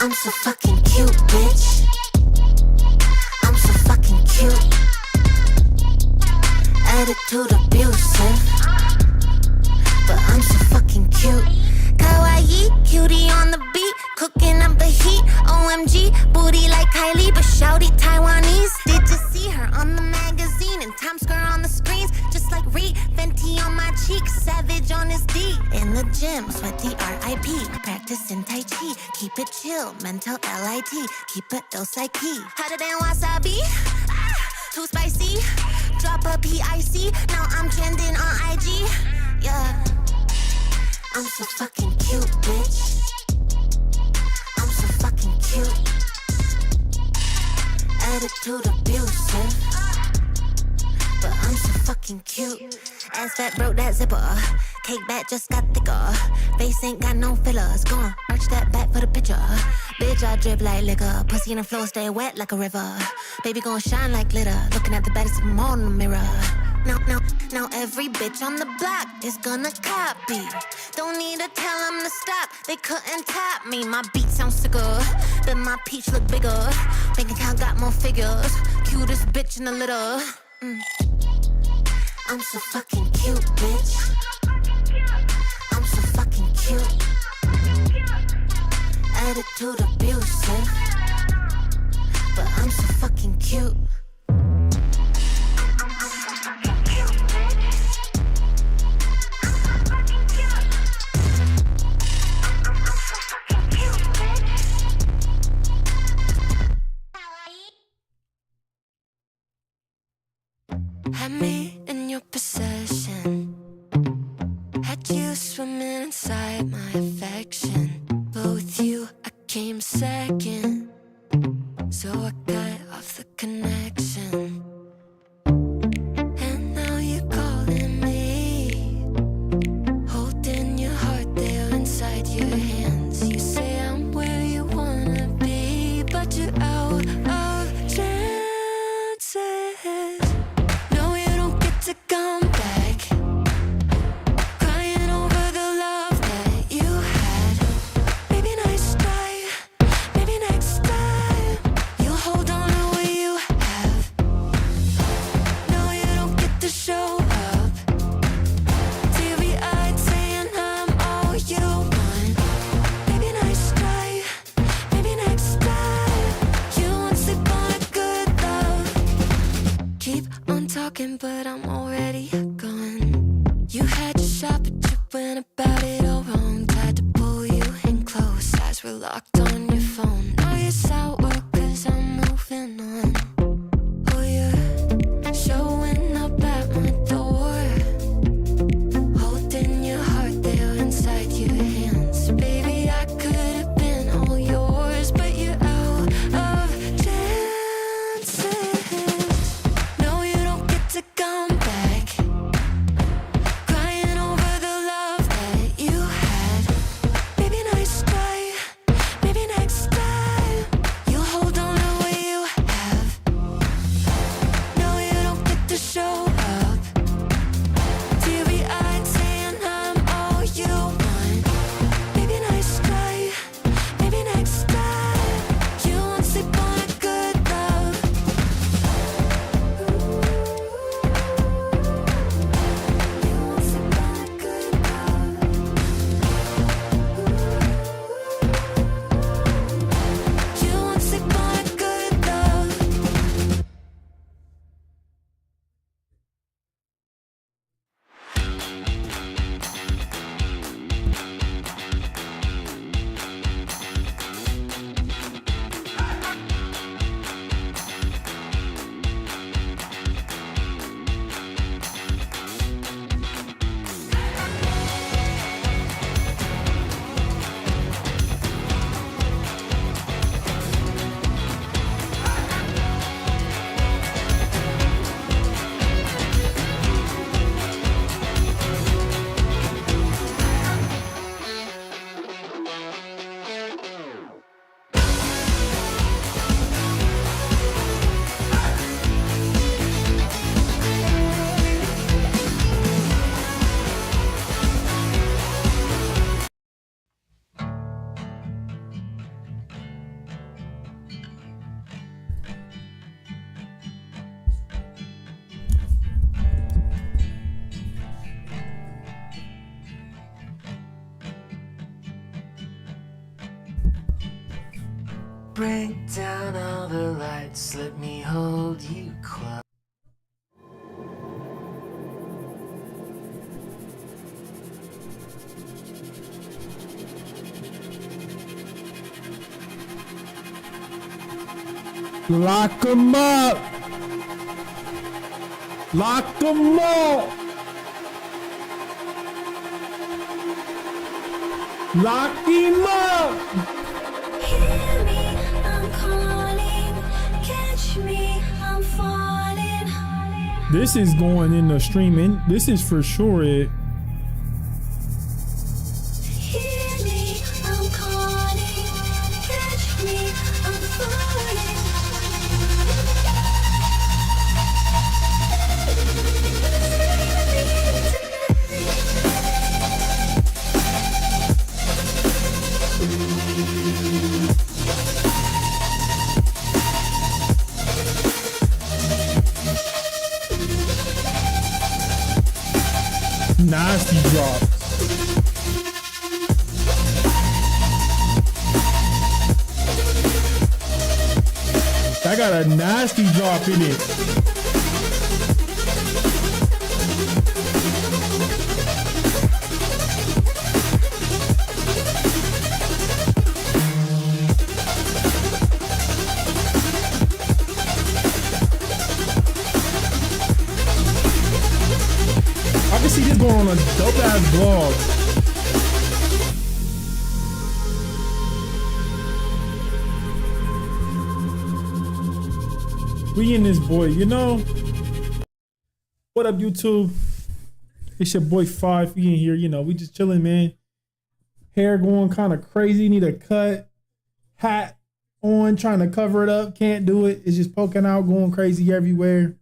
I'm so fucking cute, bitch. I'm so fucking cute. Attitude abusive, but I'm so fucking cute. Kawaii, cutie on the beat, cooking up the heat. OMG, booty like Kylie, but shouty Taiwanese. Did you see her on the magazine and Times Square on the screens? Just like Reed, Fenty on my cheeks, Savage on his D. In the gym, sweaty RIP, practicing Tai Chi. Keep it chill, mental LIT, keep it Dosai-ki. Hotter than wasabi, too spicy. Drop a PIC, now I'm trending on IG. Yeah, I'm so fucking cute, bitch. I'm so fucking cute. Attitude abusive, but I'm so fucking cute. Ass fat broke that zipper. Cake back just got thicker. Face ain't got no fillers. Go on, arch that back for the picture. Bitch, I drip like liquor. Pussy in the floor, stay wet like a river. Baby gon' shine like glitter. Looking at the baddest of them all in the mirror. Now every bitch on the block is gonna copy. Don't need to tell them to stop. They couldn't top me. My beat sounds sicker, then my peach look bigger. Bank account got more figures. Cutest bitch in the litter. I'm so fucking cute, bitch. I'm so fucking cute. Attitude abusive, but I'm so fucking cute. Had me in your possession. Had you swimming inside my affection. But with you, I came second. So I cut off the connection. And now you're calling me. Holding your heart there inside your hands. You say I'm where you wanna be, but you're out of chances. To come back, crying over the love that you had. Maybe next time, maybe next time, you'll hold on to what you have. No, you don't get to show up. Teary-eyed saying I'm all you want. Maybe next time, maybe next time, you won't sleep on a good love. Keep on talking, but I'm already gone. You had your shot, but you went about it all wrong. Tried to pull you in close, eyes were locked on your phone. Now you're sour, cause I'm moving on. Oh, you're showing up at my door. Holding your heart there inside your hands. Baby, I could have been all yours, but you're out of chances. No, you don't get to come back. break down all the lights, let me hold you close. Lock 'em up! Lock 'em up! Lock him up! Hear me, I'm calling. Catch me, I'm falling. This is going in the streaming. This is for sure it. Hear me, I'm calling. Catch me, I'm falling. Nasty drop. That got a nasty drop in it. I can see this going on a dope ass vlog. We in this boy, you know? What up, YouTube? It's your boy 5. We in here, you know, we just chilling, man. Hair going kind of crazy, need a cut. Hat on, trying to cover it up, can't do it. It's just poking out, going crazy everywhere.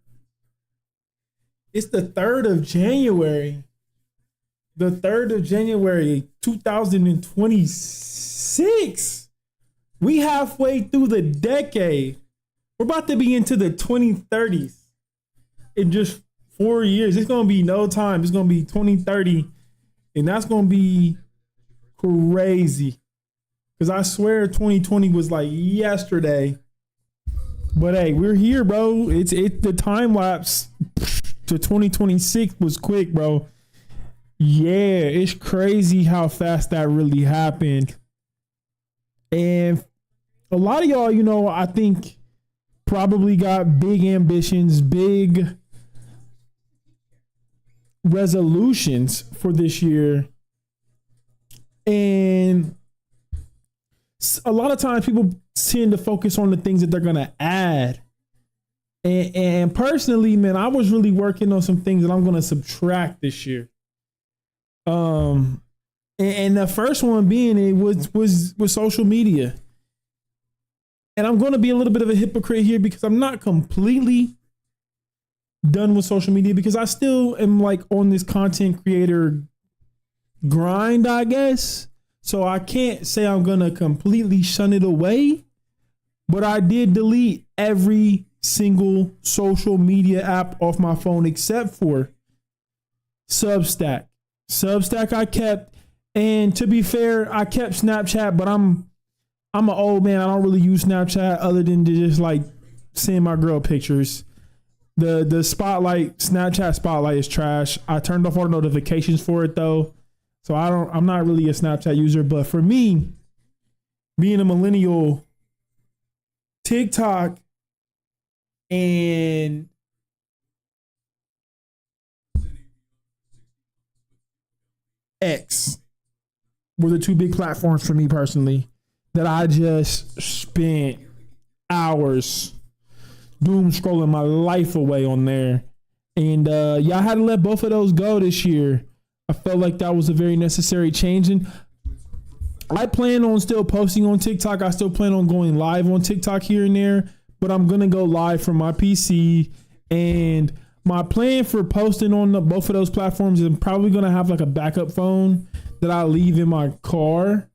It's the 3rd of January. The 3rd of January, 2026. We halfway through the decade. We're about to be into the 2030s in just 4 years. It's going to be no time. It's going to be 2030. And that's going to be crazy. Because I swear 2020 was like yesterday. But hey, we're here, bro. It's the time lapse to 2026 was quick, bro. Yeah, it's crazy how fast that really happened. And a lot of y'all, you know, I think probably got big ambitions, big resolutions for this year. And a lot of times people tend to focus on the things that they're going to add. And personally, man, I was really working on some things that I'm going to subtract this year. And the first one being it was social media. And I'm going to be a little bit of a hypocrite here because I'm not completely done with social media because I still am like on this content creator grind, I guess. So I can't say I'm going to completely shun it away, but I did delete every single social media app off my phone except for Substack. Substack I kept, and to be fair, I kept Snapchat, but I'm an old man. I don't really use Snapchat other than to just like seeing my girl pictures. The spotlight, Snapchat spotlight is trash. I turned off all the notifications for it though. So I'm not really a Snapchat user, but for me, being a millennial, TikTok and X were the two big platforms for me personally that I just spent hours doom scrolling my life away on there. And yeah, I had to let both of those go this year. I felt like that was a very necessary change. And I plan on still posting on TikTok. I still plan on going live on TikTok here and there, but I'm going to go live from my PC. And my plan for posting on both of those platforms is I'm probably going to have like a backup phone that I leave in my car.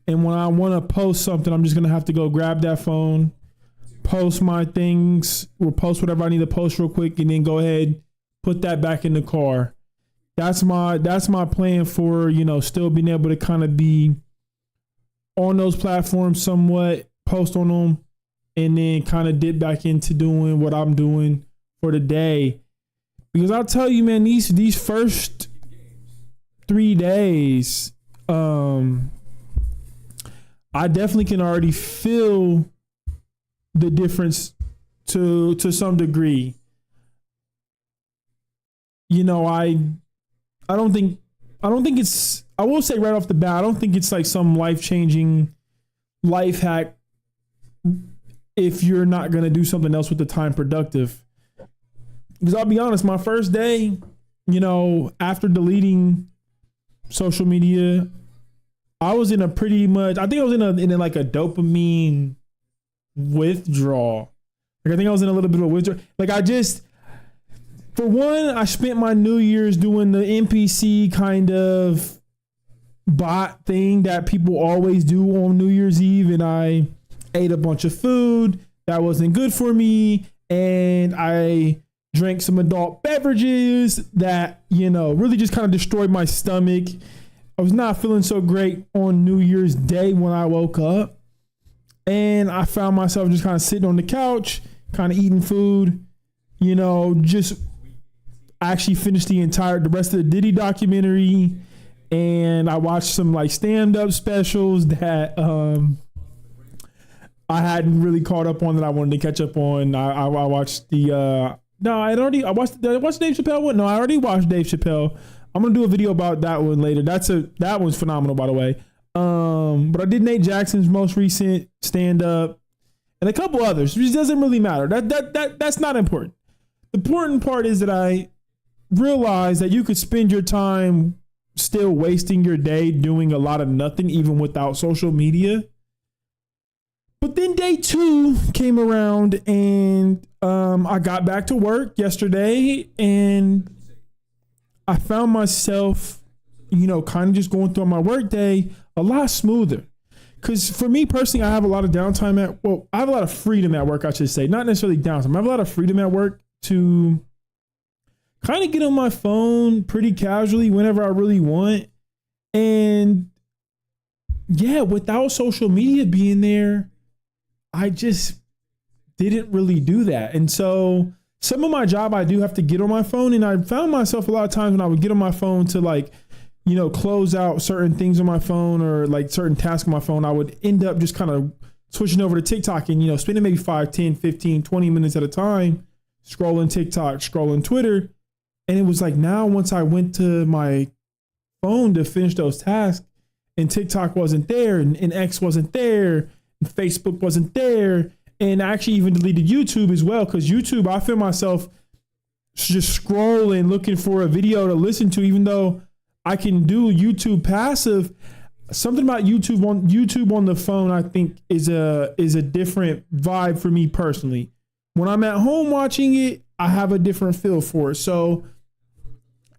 And when I want to post something, I'm just going to have to go grab that phone, post my things, or post whatever I need to post real quick, and then go ahead, put that back in the car. That's my plan for, you know, still being able to kind of be on those platforms somewhat, post on them, and then kind of dip back into doing what I'm doing for the day. Because I'll tell you, man, these first 3 days, I definitely can already feel the difference to some degree. You know, I don't think it's, I will say right off the bat, I don't think it's like some life-changing life hack if you're not going to do something else with the time productive. Because I'll be honest, my first day, you know, after deleting social media, I was in a pretty much, I think I was in a like a dopamine withdrawal. Like I think I was in a little bit of a withdrawal. Like I just, for one, I spent my New Year's doing the NPC kind of bot thing that people always do on New Year's Eve. And I ate a bunch of food that wasn't good for me. And I drank some adult beverages that, you know, really just kind of destroyed my stomach. I was not feeling so great on New Year's Day when I woke up. And I found myself just kind of sitting on the couch, kind of eating food, you know, just actually finished the rest of the Diddy documentary. And I watched some like stand-up specials that I hadn't really caught up on that I wanted to catch up on. I watched did I watch Dave Chappelle one? No, I already watched Dave Chappelle. I'm gonna do a video about that one later. That one's phenomenal, by the way. But I did Nate Jackson's most recent stand-up and a couple others, which doesn't really matter. That's not important. The important part is that I realized that you could spend your time still wasting your day doing a lot of nothing, even without social media. But then day 2 came around and I got back to work yesterday and I found myself, you know, kind of just going through my work day a lot smoother. Because for me personally, I have a lot of downtime I have a lot of freedom at work, I should say. Not necessarily downtime. I have a lot of freedom at work to kind of get on my phone pretty casually whenever I really want. And yeah, without social media being there, I just didn't really do that. And so some of my job, I do have to get on my phone. And I found myself a lot of times when I would get on my phone to like, you know, close out certain things on my phone or like certain tasks on my phone, I would end up just kind of switching over to TikTok and, you know, spending maybe 5, 10, 15, 20 minutes at a time, scrolling TikTok, scrolling Twitter. And it was like now once I went to my phone to finish those tasks and TikTok wasn't there and X wasn't there and Facebook wasn't there. And I actually even deleted YouTube as well, because YouTube, I feel myself just scrolling, looking for a video to listen to, even though I can do YouTube passive. Something about YouTube on the phone, I think is a different vibe for me personally. When I'm at home watching it, I have a different feel for it. So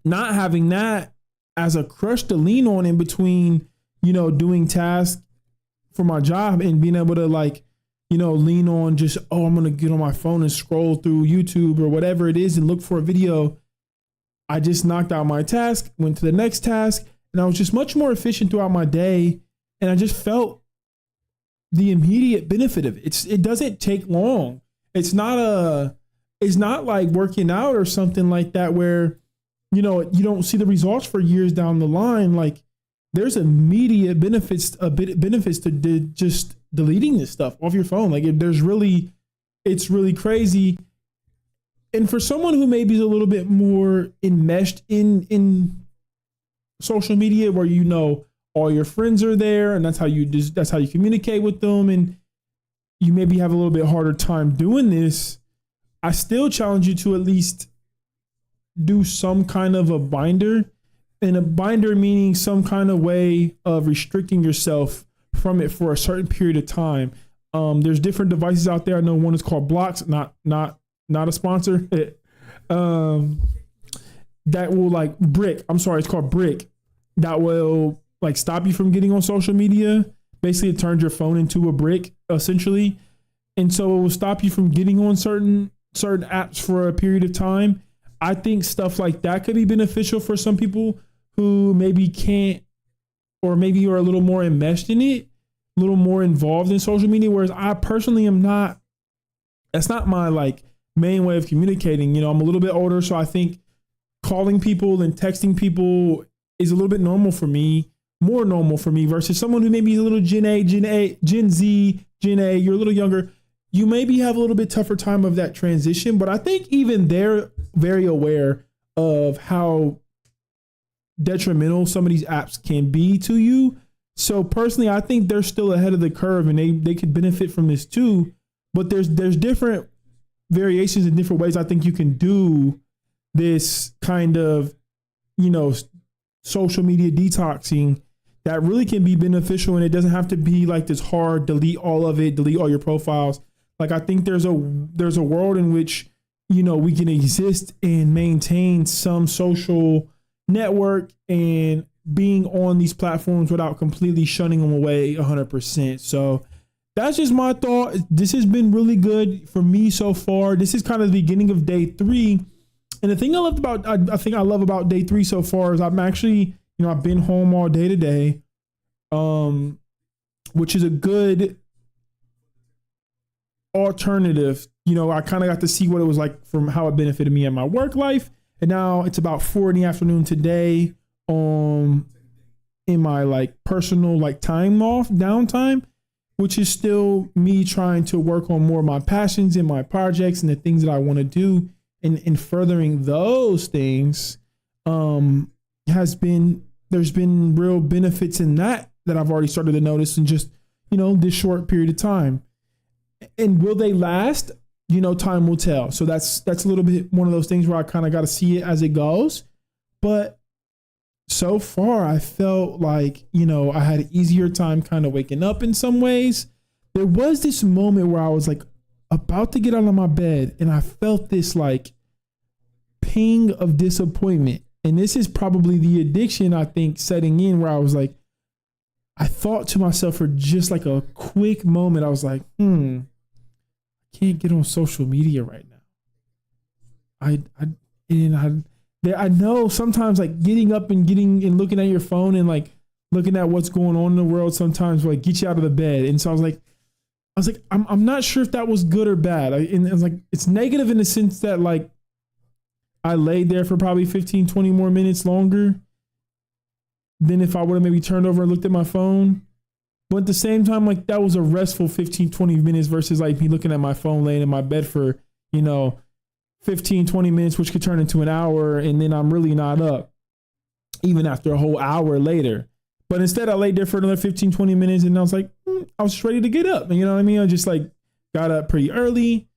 not having that as a crush to lean on in between, you know, doing tasks for my job and being able to like, you know, lean on just, oh, I'm going to get on my phone and scroll through YouTube or whatever it is and look for a video. I just knocked out my task, went to the next task, and I was just much more efficient throughout my day. And I just felt the immediate benefit of it. It doesn't take long. It's not like working out or something like that where, you know, you don't see the results for years down the line. Like there's immediate benefits to just deleting this stuff off your phone. Like it's really crazy. And for someone who maybe is a little bit more enmeshed in social media, where, you know, all your friends are there and that's how you communicate with them, and you maybe have a little bit harder time doing this, I still challenge you to at least do some kind of a binder, and a binder meaning some kind of way of restricting yourself from it for a certain period of time. There's different devices out there. I know one is called Blocks, not a sponsor. That will like Brick. I'm sorry, it's called Brick. That will like stop you from getting on social media. Basically, it turns your phone into a brick essentially. And so it will stop you from getting on certain apps for a period of time. I think stuff like that could be beneficial for some people who maybe can't, or maybe are a little more enmeshed in it. little more involved in social media, whereas I personally am not. That's not my like main way of communicating. You know, I'm a little bit older, so I think calling people and texting people is a little bit normal for me, more normal for me versus someone who maybe is a little Gen Z, Gen A, you're a little younger. You maybe have a little bit tougher time of that transition, but I think even they're very aware of how detrimental some of these apps can be to you. So personally, I think they're still ahead of the curve and they could benefit from this too. But there's different variations in different ways I think you can do this kind of, you know, social media detoxing that really can be beneficial, and it doesn't have to be like this hard delete all of it, delete all your profiles. Like I think there's a world in which, you know, we can exist and maintain some social network and being on these platforms without completely shunning them away 100%. So that's just my thought. This has been really good for me so far. This is kind of the beginning of day 3. And the thing I love about day 3 so far is I'm actually, you know, I've been home all day today, which is a good alternative. You know, I kind of got to see what it was like from how it benefited me in my work life. And now it's about 4 in the afternoon today, in my like personal like downtime, which is still me trying to work on more of my passions and my projects and the things that I want to do. And in furthering those things, there's been real benefits in that I've already started to notice in just, you know, this short period of time. And will they last? You know, time will tell. So that's a little bit one of those things where I kind of got to see it as it goes. But so far, I felt like, you know, I had an easier time kind of waking up in some ways. There was this moment where I was like about to get out of my bed and I felt this like ping of disappointment. And this is probably the addiction, I think, setting in, where I was like, I thought to myself for just like a quick moment, I was like, I can't get on social media right now. I know sometimes like getting up and looking at your phone and like looking at what's going on in the world sometimes like get you out of the bed. And so I was like, I'm not sure if that was good or bad. And it's like, it's negative in the sense that like I laid there for probably 15, 20 more minutes longer than if I would have maybe turned over and looked at my phone. But at the same time, like that was a restful 15, 20 minutes versus like me looking at my phone laying in my bed for, you know, 15, 20 minutes, which could turn into an hour. And then I'm really not up even after a whole hour later. But instead I laid there for another 15, 20 minutes and I was like, I was just ready to get up. And you know what I mean? I just like got up pretty early,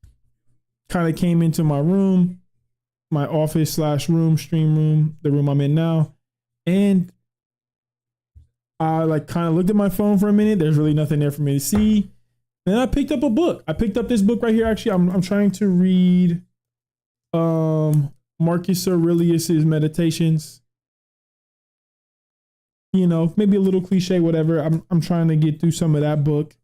kind of came into my room, my office / room, stream room, the room I'm in now. And I like kind of looked at my phone for a minute. There's really nothing there for me to see. Then I picked up a book. I picked up this book right here. Actually, I'm trying to read Marcus Aurelius's Meditations. You know, maybe a little cliche, whatever. I'm trying to get through some of that book.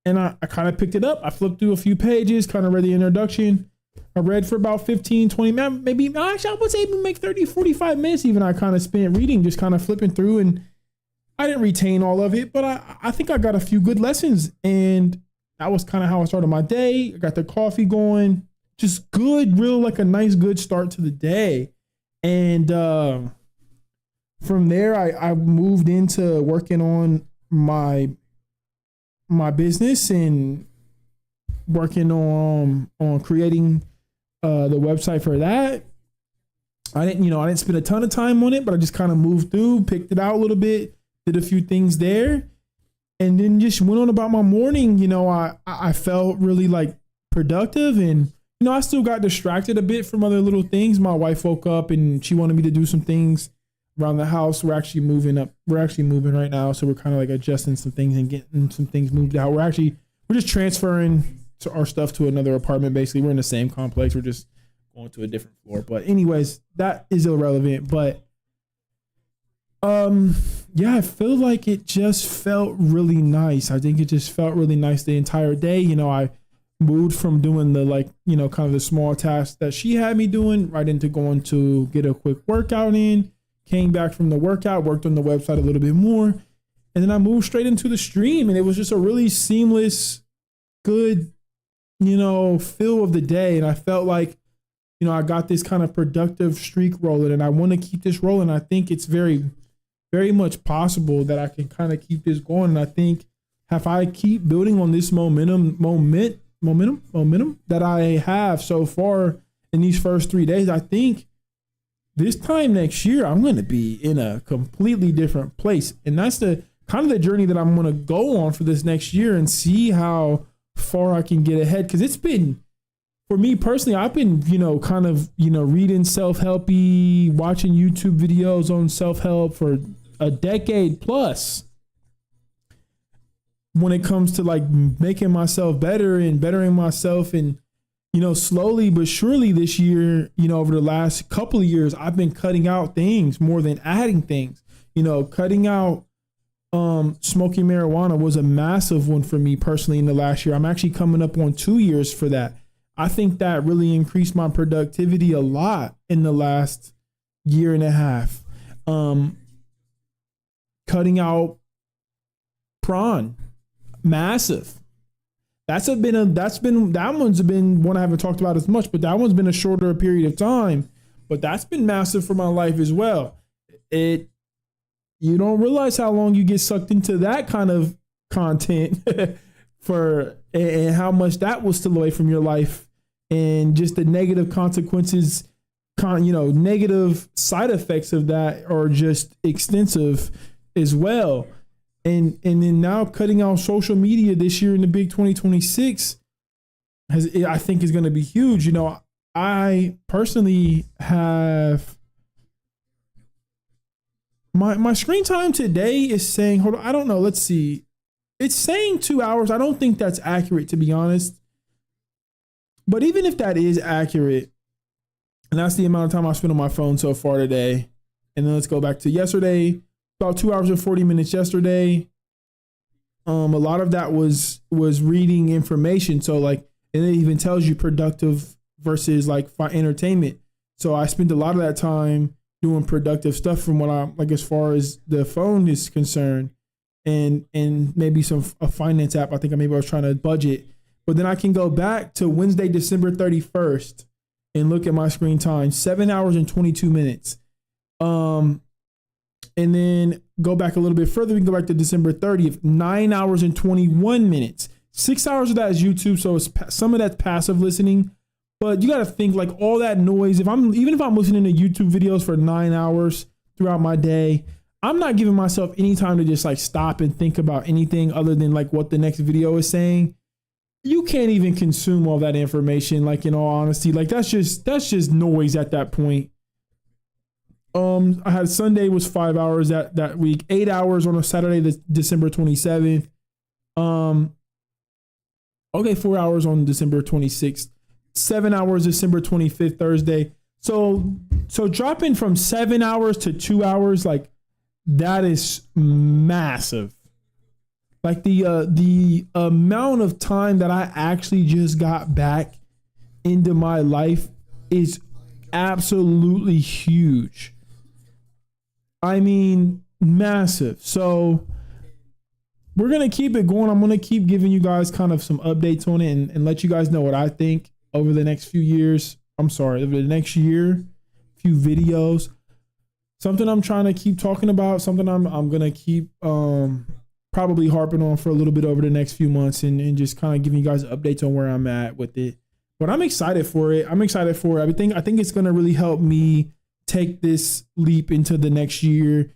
And I kind of picked it up. I flipped through a few pages, kind of read the introduction. I read for about 15, 20 minutes, maybe actually I would say make 30, 45 minutes even. I kind of spent reading, just kind of flipping through, and I didn't retain all of it, but I think I got a few good lessons, and that was kind of how I started my day. I got the coffee going, just good, real like a nice, good start to the day. And from there, I moved into working on my business and working on creating the website for that. I didn't spend a ton of time on it, but I just kind of moved through, picked it out a little bit, did a few things there, and then just went on about my morning. You know, I felt really like productive, and you know, I still got distracted a bit from other little things. My wife woke up and she wanted me to do some things around the house. We're actually moving right now, so we're kind of like adjusting some things and getting some things moved out. We're just transferring our stuff to another apartment. Basically, we're in the same complex. We're just going to a different floor. But anyways, that is irrelevant. But yeah, I feel like it just felt really nice. I think it just felt really nice the entire day. You know, I moved from doing the like, you know, kind of the small tasks that she had me doing right into going to get a quick workout in. Came back from the workout, worked on the website a little bit more, And then I moved straight into the stream, and it was just a really seamless, good, feel of the day. And I felt like, I got this kind of productive streak rolling, and I want to keep this rolling. I think it's very, very much possible that I can kind of keep this going. And I think if I keep building on this momentum that I have so far in these first 3 days, I think this time next year, I'm going to be in a completely different place. And that's the kind of the journey that I'm going to go on for this next year and see how far I can get ahead. Because it's been, for me personally, I've been, reading self-helpy, watching YouTube videos on self-help for a decade plus when it comes to like making myself better and bettering myself. And, slowly but surely this year, over the last couple of years, I've been cutting out things more than adding things. Cutting out smoking marijuana was a massive one for me personally in the last year. I'm actually coming up on 2 years for that. I think that really increased my productivity a lot in the last year and a half. Cutting out prawn, massive. That one's been one I haven't talked about as much, but that one's been a shorter period of time. But that's been massive for my life as well. You don't realize how long you get sucked into that kind of content and how much that will steal away from your life, and just the negative consequences, negative side effects of that are just extensive as well. And then now cutting out social media this year in the big 2026 I think is going to be huge. I personally have my screen time today is saying, hold on, I don't know. Let's see. It's saying 2 hours. I don't think that's accurate, to be honest. But even if that is accurate, and that's the amount of time I spent on my phone so far today, and then let's go back to yesterday, about 2 hours and 40 minutes yesterday. A lot of that was reading information. So like, and it even tells you productive versus like entertainment. So I spent a lot of that time doing productive stuff from what I'm like, as far as the phone is concerned, and maybe a finance app. I think maybe I was trying to budget, but then I can go back to Wednesday, December 31st and look at my screen time, 7 hours and 22 minutes. And then go back a little bit further. We can go back to December 30th, 9 hours and 21 minutes. 6 hours of that is YouTube. So it's some of that's passive listening, but you got to think like all that noise. Even if I'm listening to YouTube videos for 9 hours throughout my day, I'm not giving myself any time to just like stop and think about anything other than like what the next video is saying. You can't even consume all that information. Like, in all honesty, like that's just noise at that point. I had Sunday was 5 hours that week, 8 hours on a Saturday, December 27th. Okay, 4 hours on December 26th, 7 hours December 25th, Thursday. So dropping from 7 hours to 2 hours, like that is massive. Like the amount of time that I actually just got back into my life is absolutely huge. I mean, massive. So we're going to keep it going. I'm going to keep giving you guys kind of some updates on it and let you guys know what I think over the next few years. Over the next year, few videos. Something I'm trying to keep talking about, something I'm going to keep probably harping on for a little bit over the next few months and just kind of giving you guys updates on where I'm at with it. But I'm excited for it. I think it's going to really help me take this leap into the next year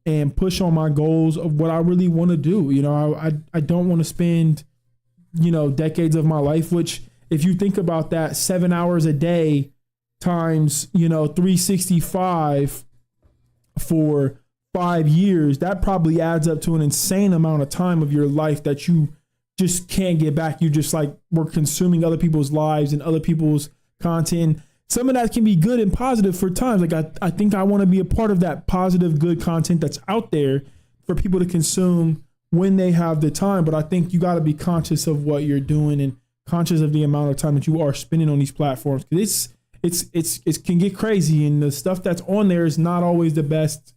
and push on my goals of what I really want to do. I don't want to spend, decades of my life, which if you think about that, 7 hours a day times, 365 for 5 years, that probably adds up to an insane amount of time of your life that you just can't get back. You just like we're consuming other people's lives and other people's content. Some of that can be good and positive for times. Like I think I want to be a part of that positive, good content that's out there for people to consume when they have the time. But I think you got to be conscious of what you're doing and conscious of the amount of time that you are spending on these platforms. Because it can get crazy, and the stuff that's on there is not always the best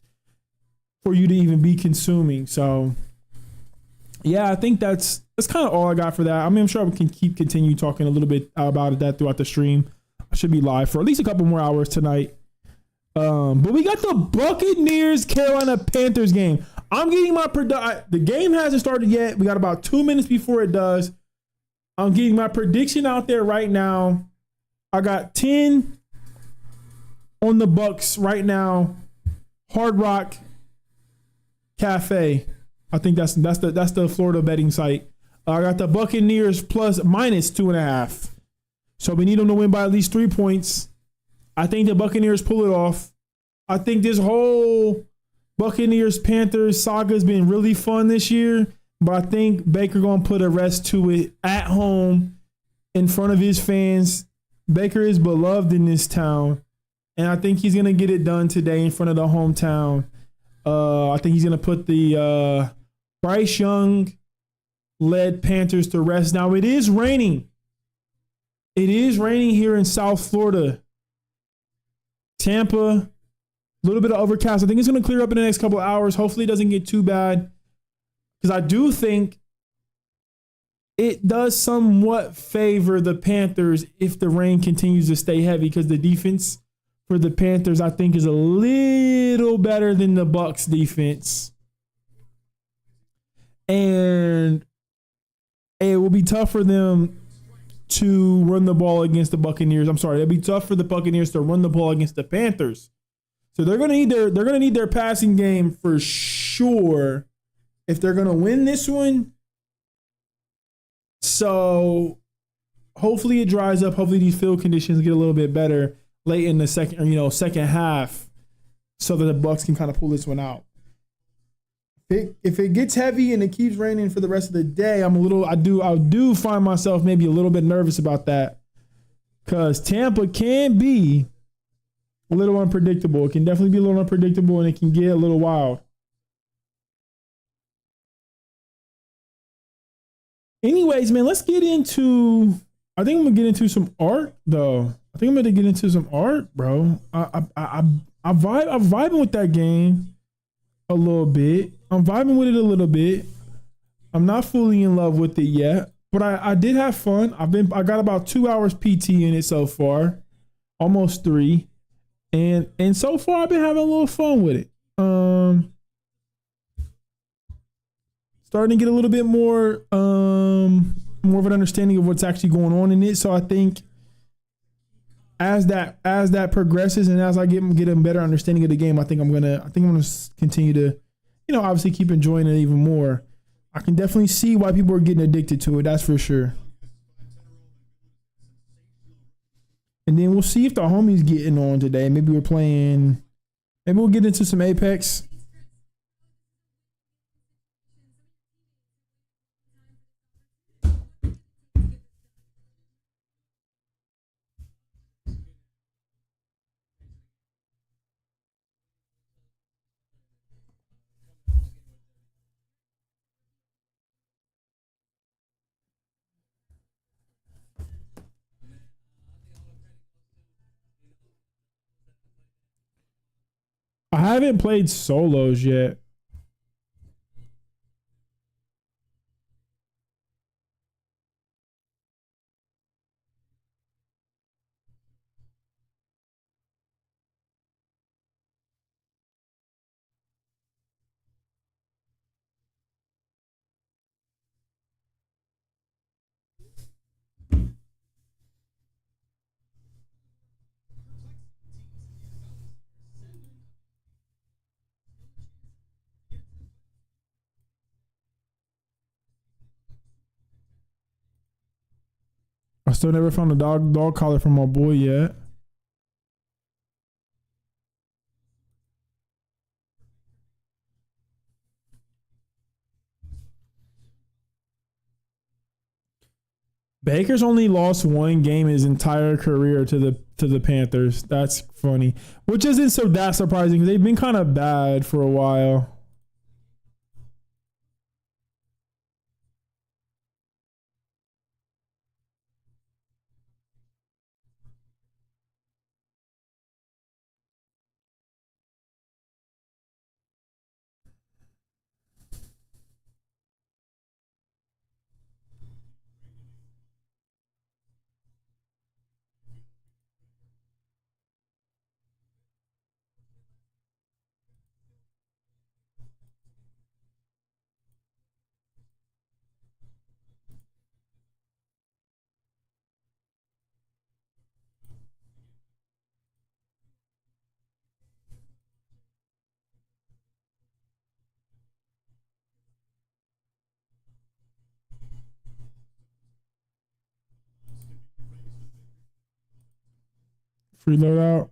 for you to even be consuming. So yeah, I think that's kind of all I got for that. I mean, I'm sure we can continue talking a little bit about that throughout the stream. I should be live for at least a couple more hours tonight. But we got the Buccaneers Carolina Panthers game. I'm getting my the game hasn't started yet. We got about 2 minutes before it does. I'm getting my prediction out there right now. I got 10 on the Bucs right now. Hard Rock Cafe. I think that's the Florida betting site. I got the Buccaneers minus 2.5. So we need them to win by at least 3 points. I think the Buccaneers pull it off. I think this whole Buccaneers Panthers saga has been really fun this year, but I think Baker gonna put a rest to it at home in front of his fans. Baker is beloved in this town, and I think he's gonna get it done today in front of the hometown. I think he's gonna put the Bryce Young led Panthers to rest. Now it is raining. It is raining here in South Florida. Tampa, a little bit of overcast. I think it's going to clear up in the next couple of hours. Hopefully it doesn't get too bad, because I do think it does somewhat favor the Panthers if the rain continues to stay heavy, because the defense for the Panthers, I think, is a little better than the Bucs defense. And it will be tough for them to run the ball against the Buccaneers. I'm sorry, it'll be tough for the Buccaneers to run the ball against the Panthers. So they're gonna need their passing game for sure if they're gonna win this one. So hopefully it dries up. Hopefully these field conditions get a little bit better late in the second half, so that the Bucs can kind of pull this one out. If it gets heavy and it keeps raining for the rest of the day, I do find myself maybe a little bit nervous about that, because Tampa can be a little unpredictable. It can definitely be a little unpredictable, and it can get a little wild. Anyways, man, let's get into. I think I'm gonna get into some art, though. I think I'm gonna get into some art, bro. I'm vibing with that game a little bit. I'm vibing with it a little bit. I'm not fully in love with it yet, but I did have fun. I got about 2 hours PT in it so far, almost 3, and so far I've been having a little fun with it. Starting to get a little bit more of an understanding of what's actually going on in it. So I think as that progresses and as I get a better understanding of the game, I think I'm gonna continue to, obviously keep enjoying it even more. I can definitely see why people are getting addicted to it. That's for sure. And then we'll see if the homies getting on today. Maybe we'll get into some Apex. I haven't played solos yet. I still never found a dog collar from my boy yet. Baker's only lost one game his entire career to the Panthers. That's funny, which isn't so that surprising because they've been kind of bad for a while. Free loadout.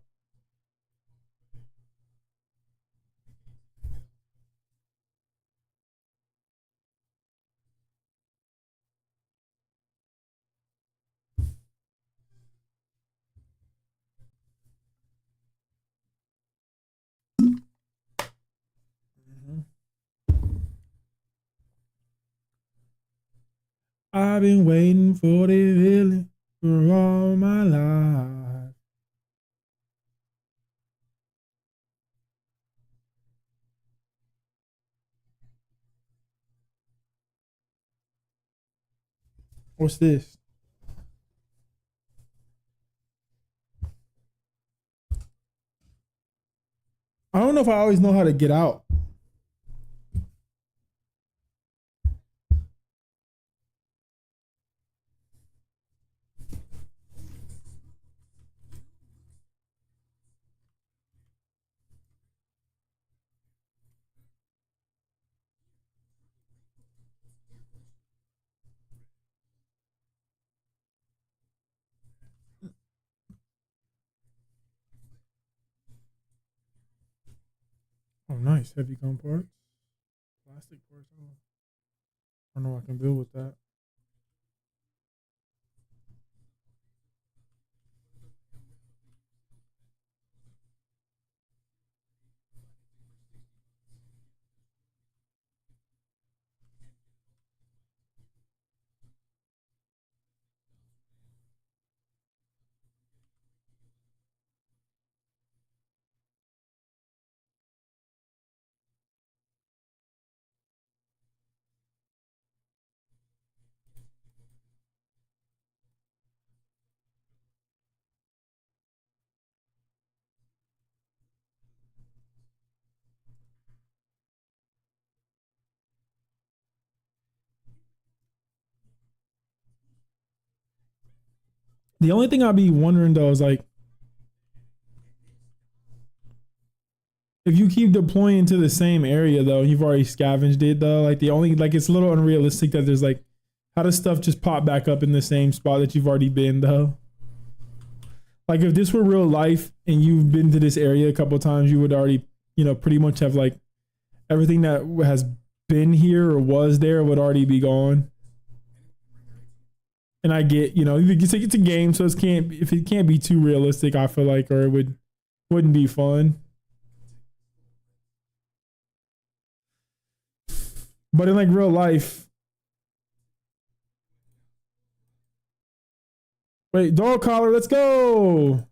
I've been waiting for the feeling for all my life. What's this? I don't know if I always know how to get out. Oh, nice. Heavy gun parts. Plastic parts. Oh, I don't know I can build with that. The only thing I'd be wondering though is like, if you keep deploying to the same area though, you've already scavenged it though. Like the only like it's a little unrealistic that there's like, how does stuff just pop back up in the same spot that you've already been though? Like if this were real life and you've been to this area a couple of times, you would already, pretty much have like everything that has been here or was there would already be gone. And I get, it's a game, so if it can't be too realistic, I feel like, or it wouldn't be fun. But in like real life, wait, dog collar, let's go.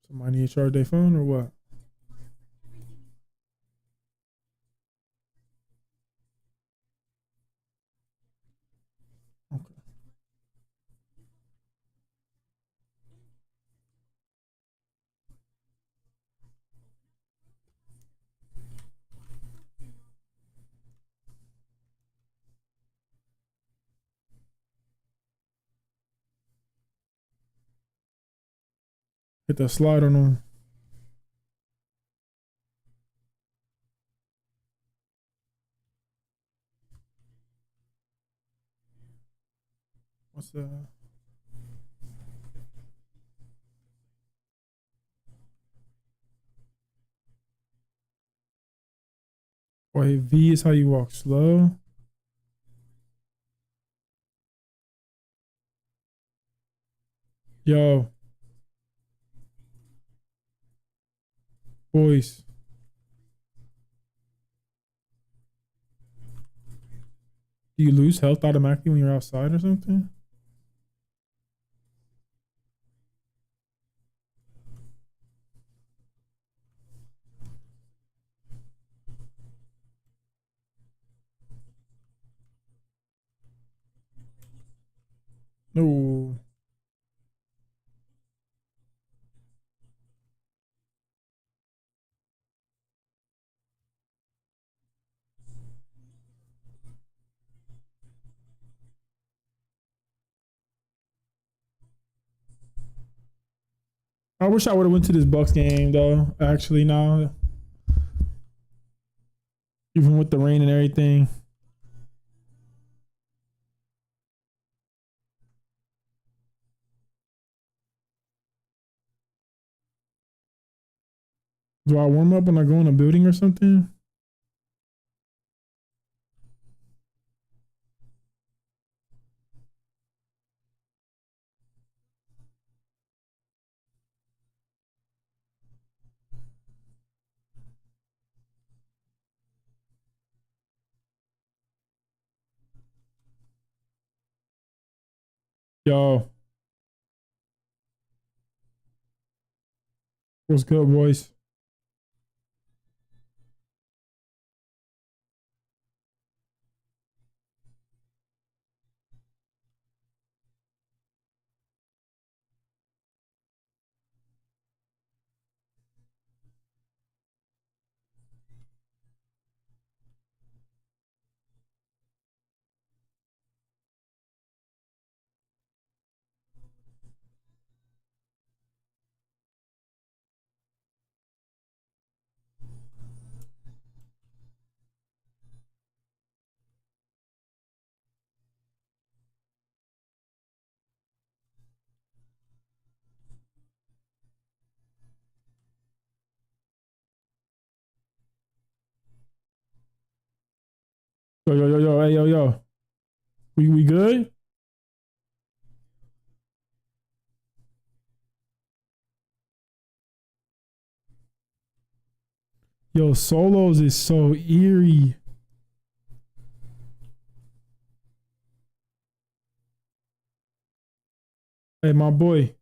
Somebody need to charge their phone or what? Okay. Hit that slide on them. What's that? Wait, V is how you walk slow. Yo. Boys. Do you lose health automatically when you're outside or something? No. I wish I would have went to this Bucks game though. Actually, now, even with the rain and everything. Do I warm up when I go in a building or something? Yo, what's good, boys? Yo, yo, yo, yo, hey, yo, yo. We good? Yo, solos is so eerie. Hey, my boy.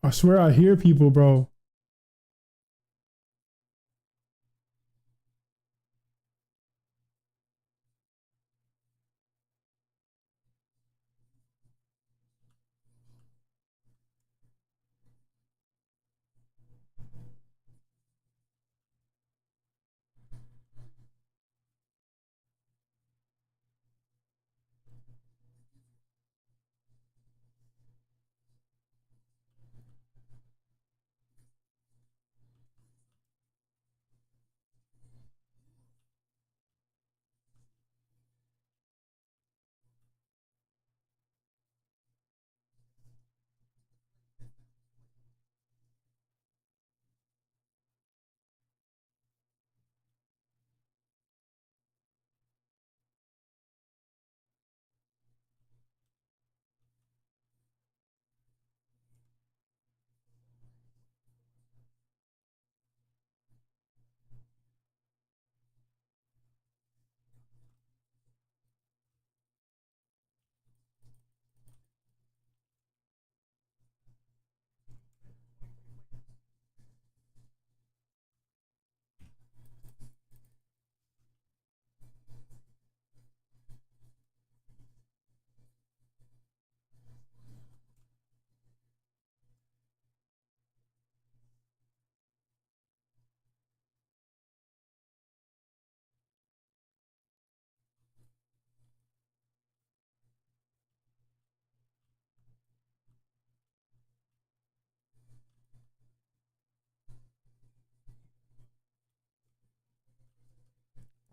I swear I hear people, bro.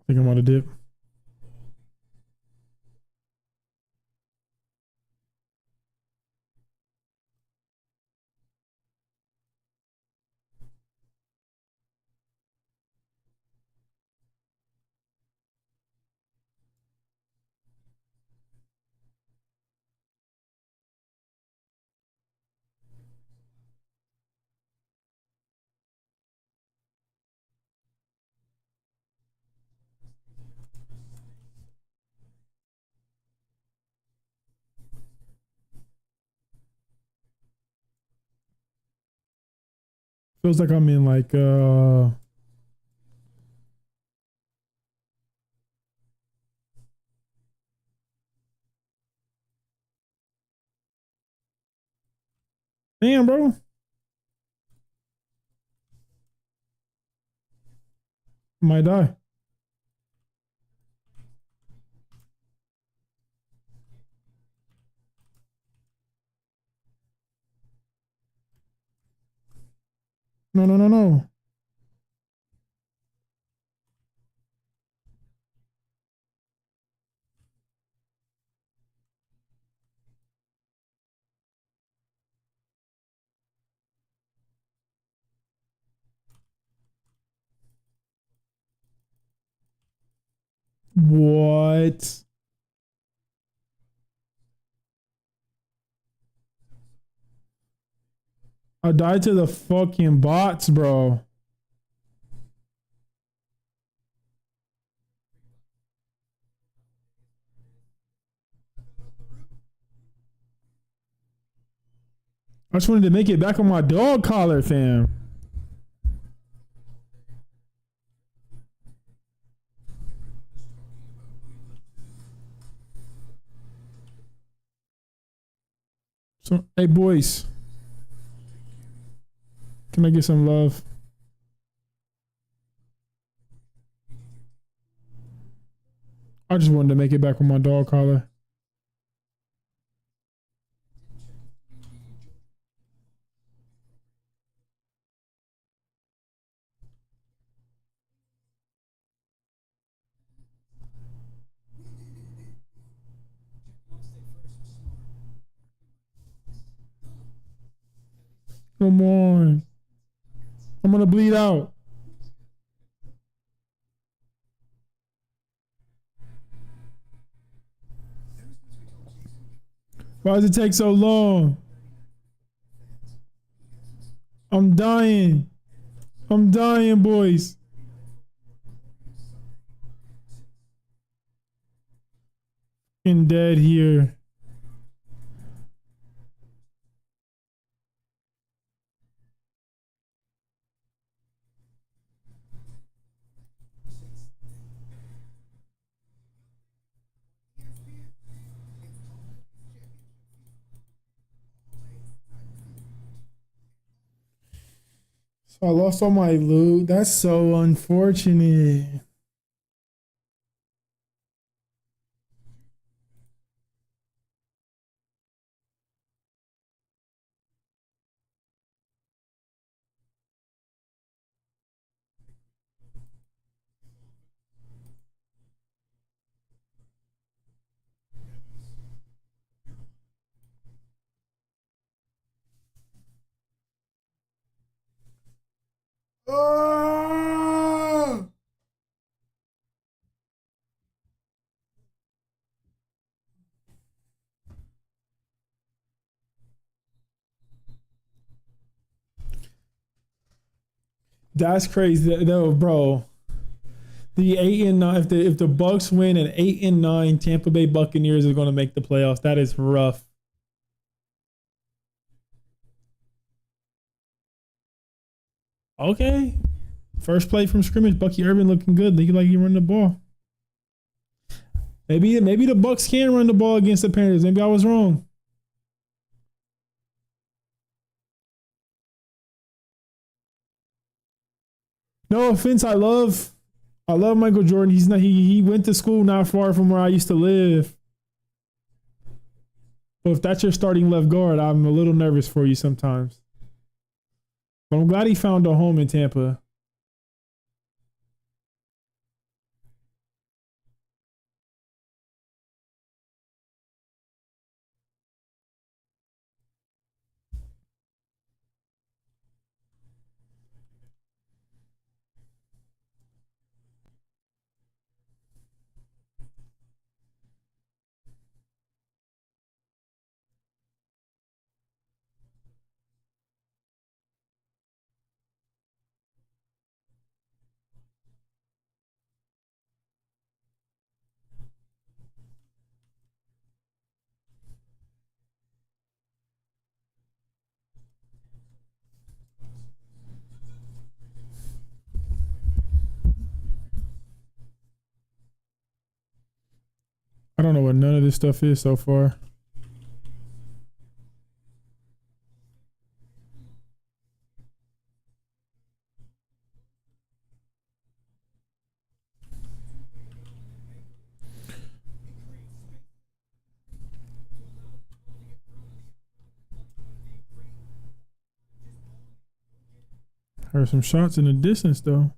I think I'm on a dip. Feels like I'm in like damn, bro. I might die. No, no, no, no. What? I died to the fucking bots, bro. I just wanted to make it back on my dog collar, fam. So, hey, boys, can I get some love? I just wanted to make it back with my dog collar. Come on. I'm gonna bleed out. Why does it take so long? I'm dying. I'm dying, boys. And dead here. So I lost all my loot. That's so unfortunate. Ah! That's crazy, though, bro. The 8-9. If the Bucs win, an 8-9 Tampa Bay Buccaneers are going to make the playoffs. That is rough. Okay. First play from scrimmage, Bucky Irvin looking good. Looking like he run the ball. Maybe the Bucs can run the ball against the Panthers. Maybe I was wrong. No offense, I love Michael Jordan. He went to school not far from where I used to live. But if that's your starting left guard, I'm a little nervous for you sometimes. But I'm glad he found a home in Tampa. I don't know what none of this stuff is so far. Heard some shots in the distance though.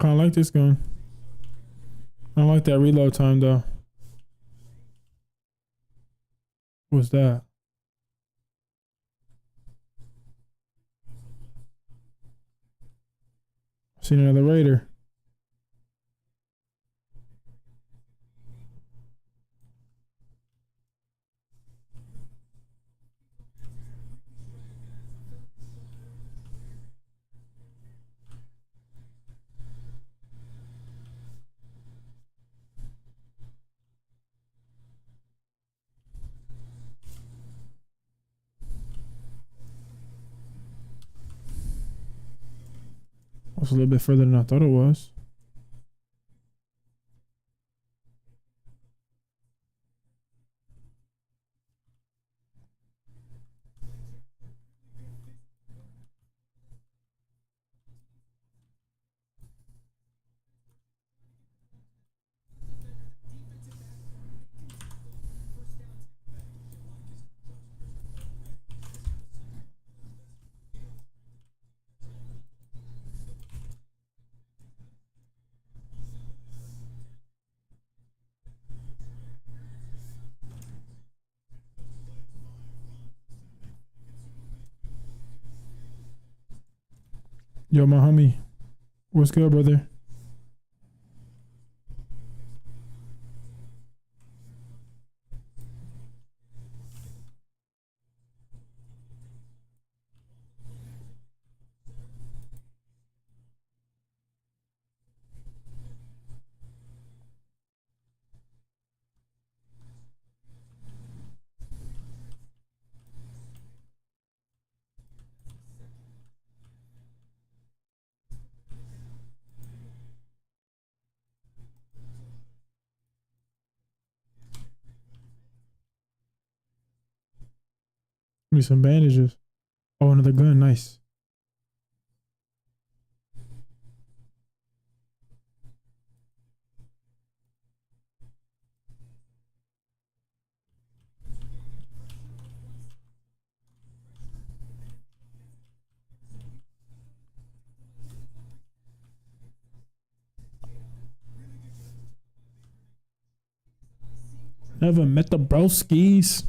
Kinda like this gun. I don't like that reload time though. What's that? Seen another raider. Was a little bit further than I thought it was. Yo, my homie. What's good, brother? Need some bandages. Oh, another gun. Nice. Never met the broskies.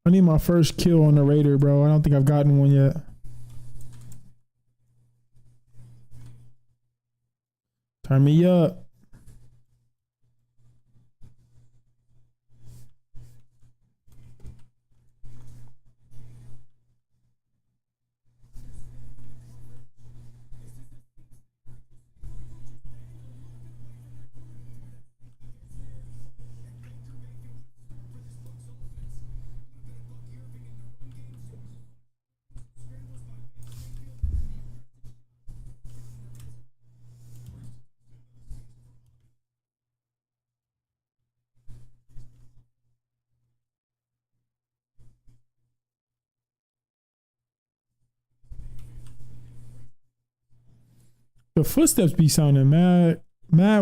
I need my first kill on the Raider, bro. I don't think I've gotten one yet. Turn me up. The footsteps be sounding mad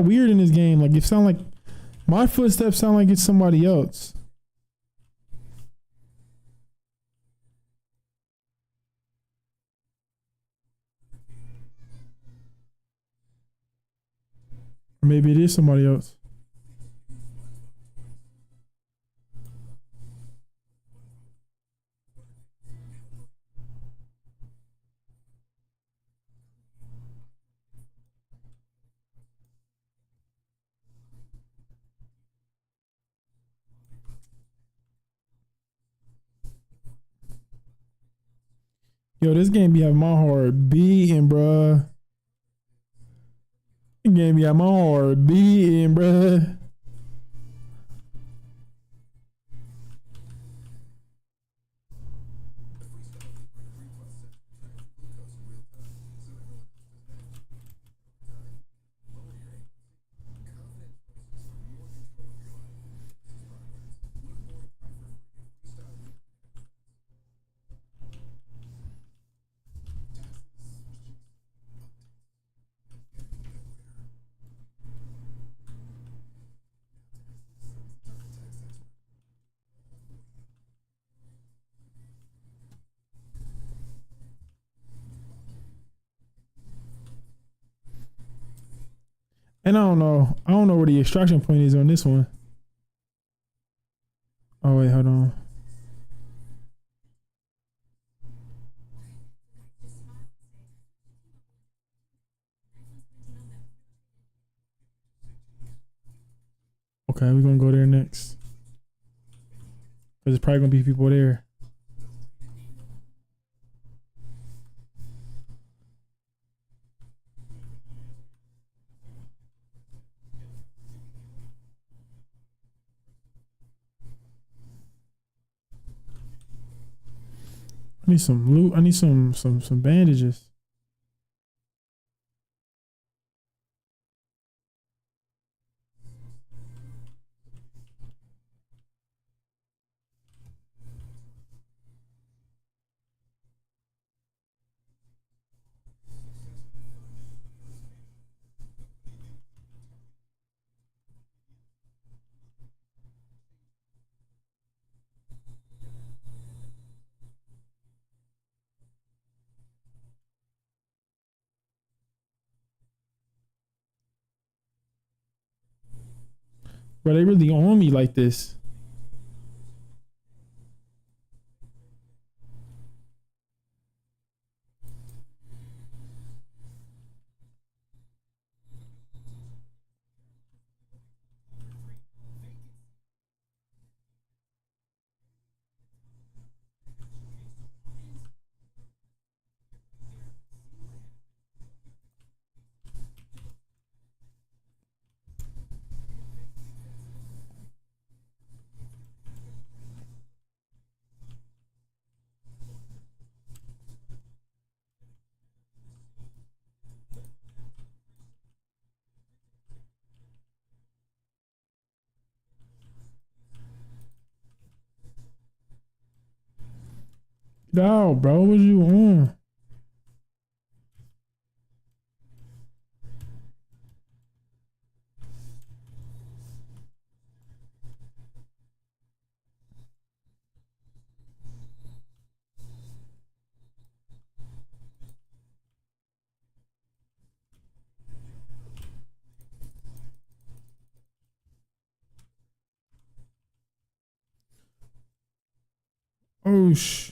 weird in this game. Like it sound like my footsteps sound like it's somebody else. Or maybe it is somebody else. Yo, this game be having my heart beating, bruh. This game be having my heart beating, bruh. And I don't know. I don't know where the extraction point is on this one. Oh wait, hold on. Okay, we're gonna go there next. Cause there's probably gonna be people there. I need some loot. I need some bandages. Bro, they really on me like this. Get out, bro. What you on? Oh sh.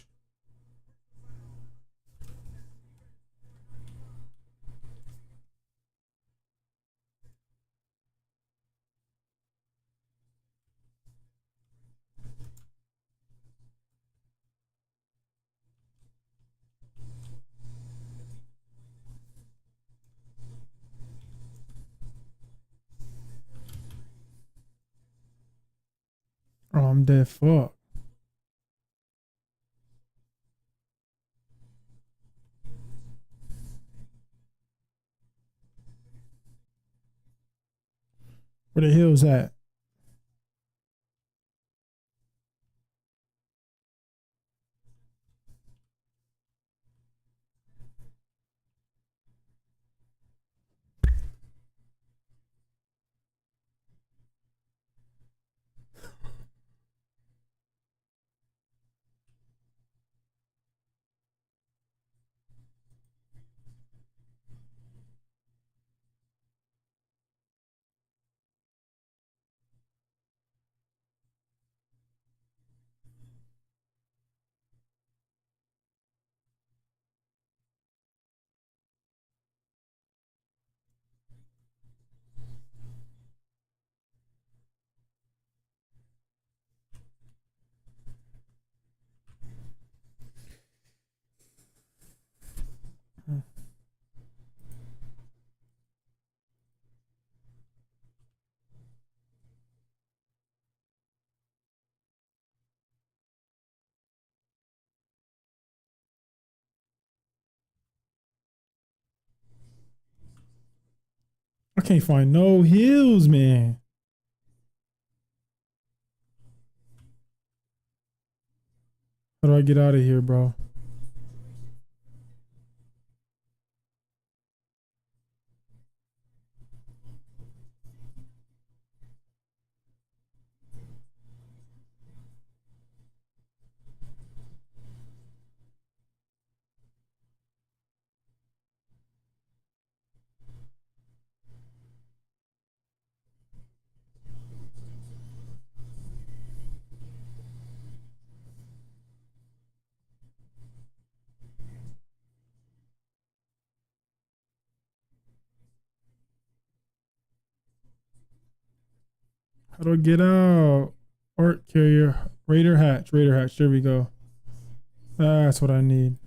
Oh, I'm dead. Fuck. Where the hell's at? I can't find no hills, man. How do I get out of here, bro? How do I get out? Art carrier, Raider hatch, Raider hatch. There we go. That's what I need.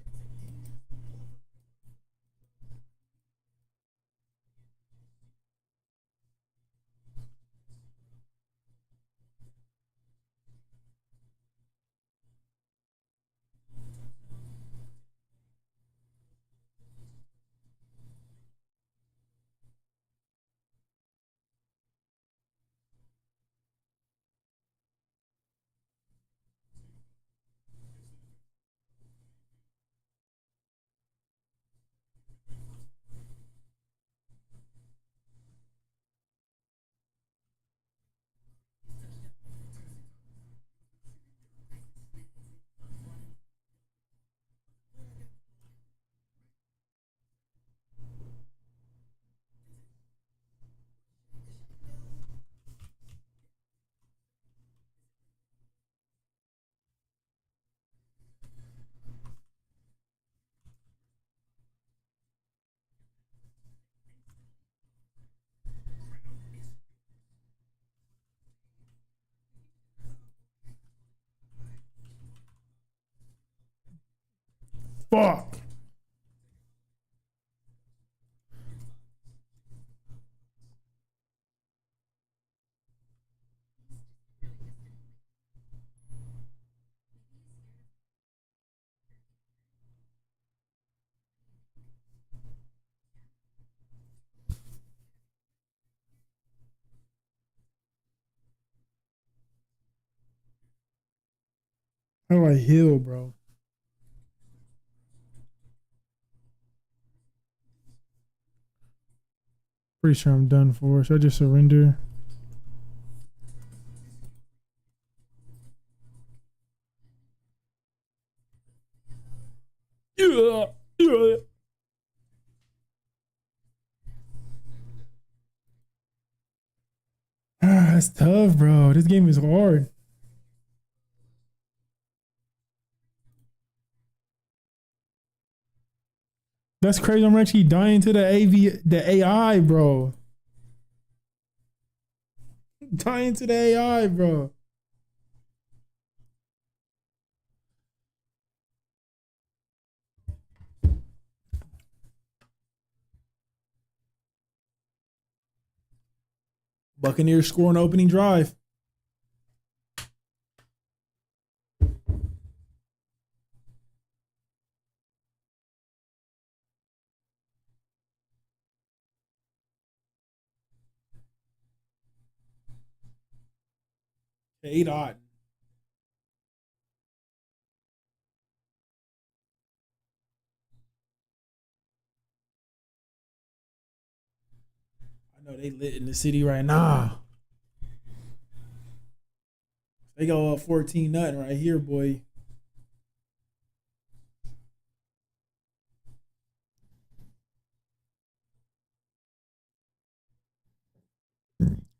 Fuck. How do I heal, bro? Pretty sure I'm done for. Should I just surrender? Yeah, yeah. That's tough, bro. This game is hard. That's crazy. I'm actually dying to the AI, bro. Dying to the AI, bro. Buccaneers score an opening drive. Eight odd. I know they lit in the city right now. They go up 14-0 right here, boy.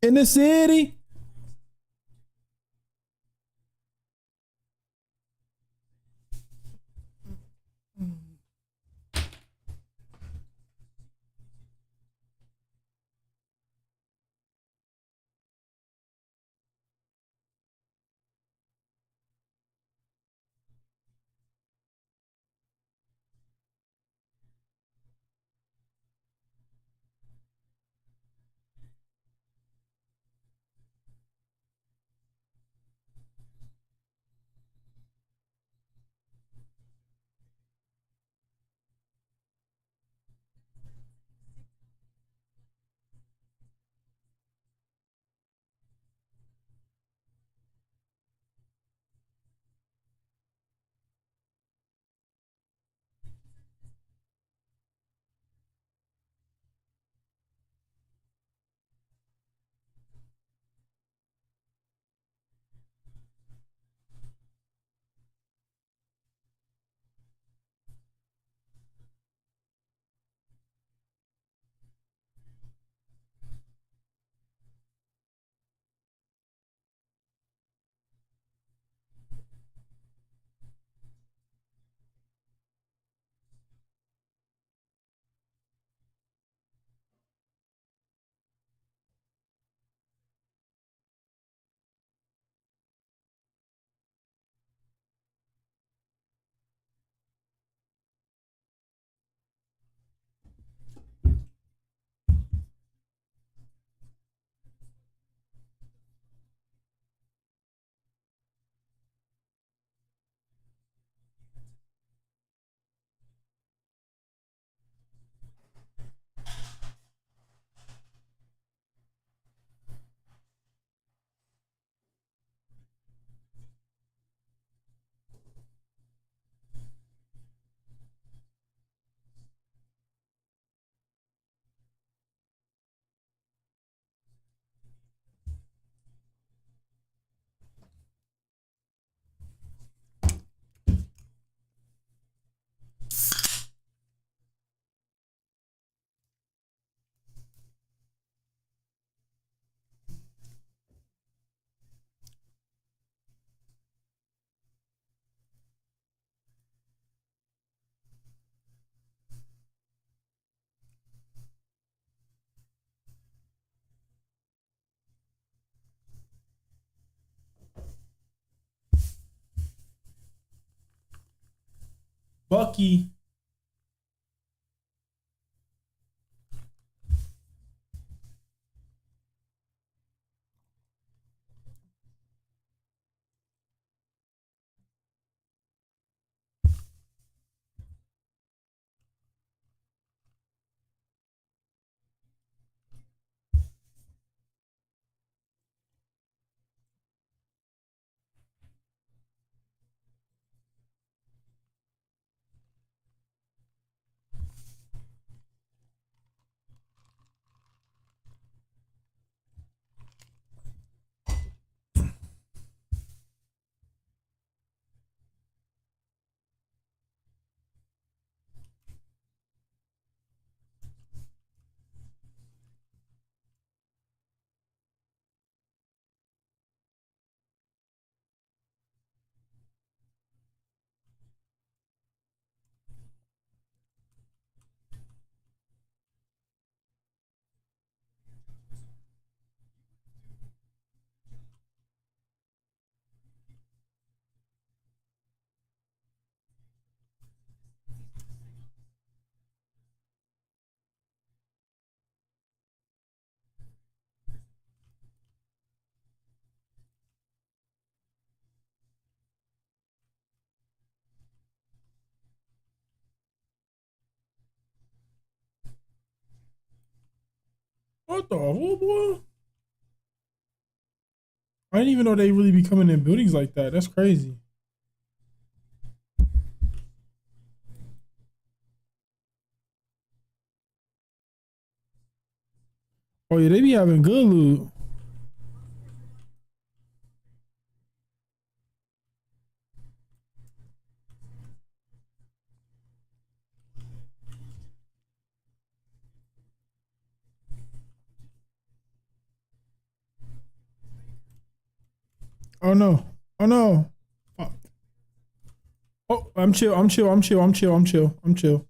In the city. Bucky. What the hell, boy? I didn't even know they really be coming in buildings like that. That's crazy. Oh yeah, they be having good loot. Oh no. Oh no. Fuck. Oh, I'm chill. I'm chill. I'm chill. I'm chill. I'm chill. I'm chill.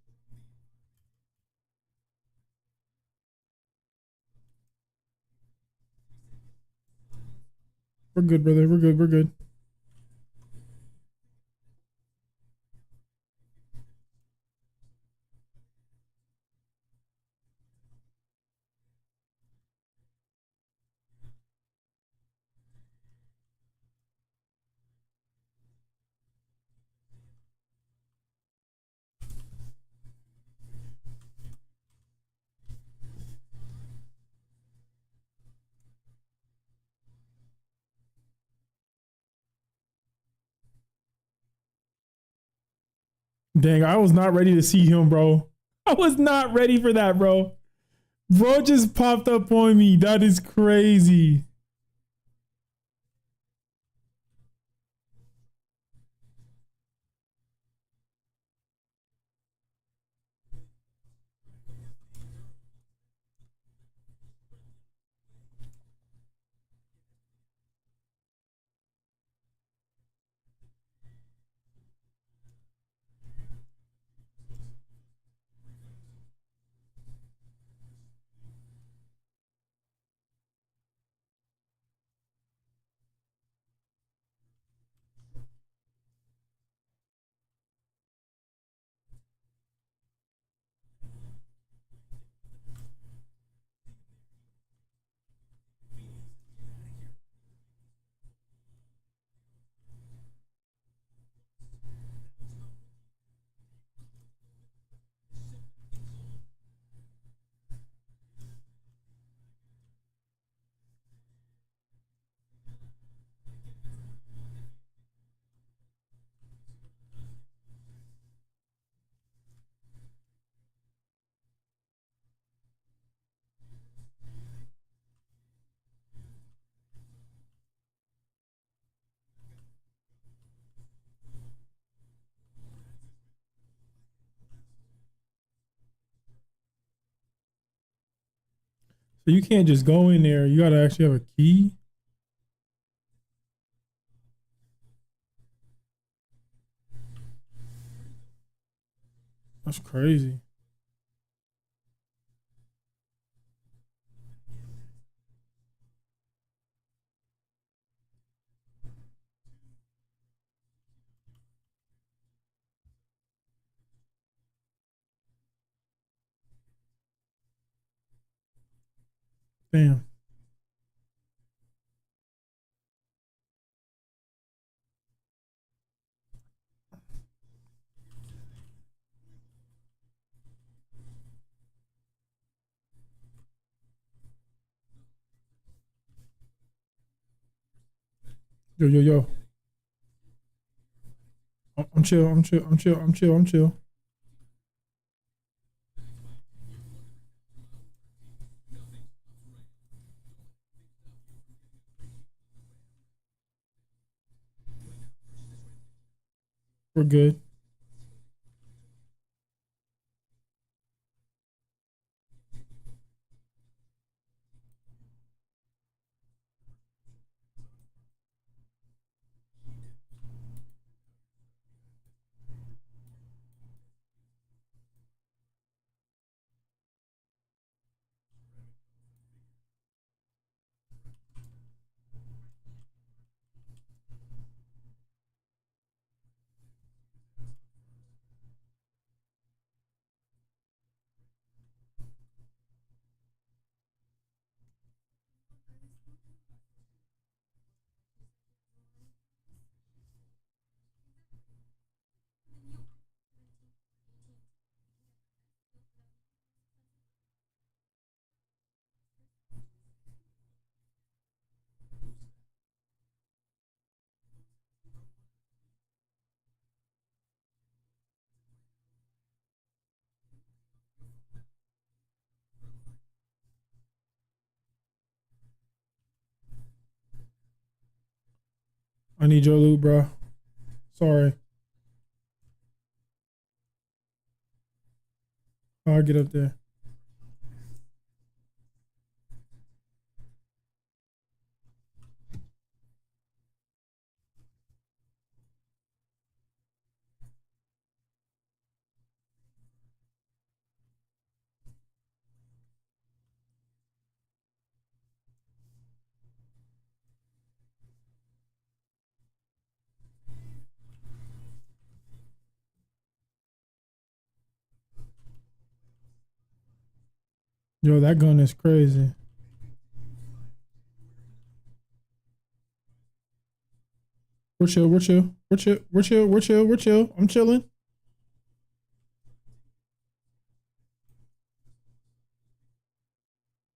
We're good, brother. We're good. We're good. Dang, I was not ready to see him, bro. I was not ready for that, bro. Bro just popped up on me. That is crazy. So you can't just go in there. You gotta actually have a key. That's crazy. Bam. Yo, yo, yo. I'm chill. I'm chill. I'm chill. I'm chill. I'm chill. We're good. I need your loot, bro. Sorry. I'll get up there. Yo, that gun is crazy. We're chill. We're chill. We're chill. We're chill. We're chill. We're chill. I'm chilling.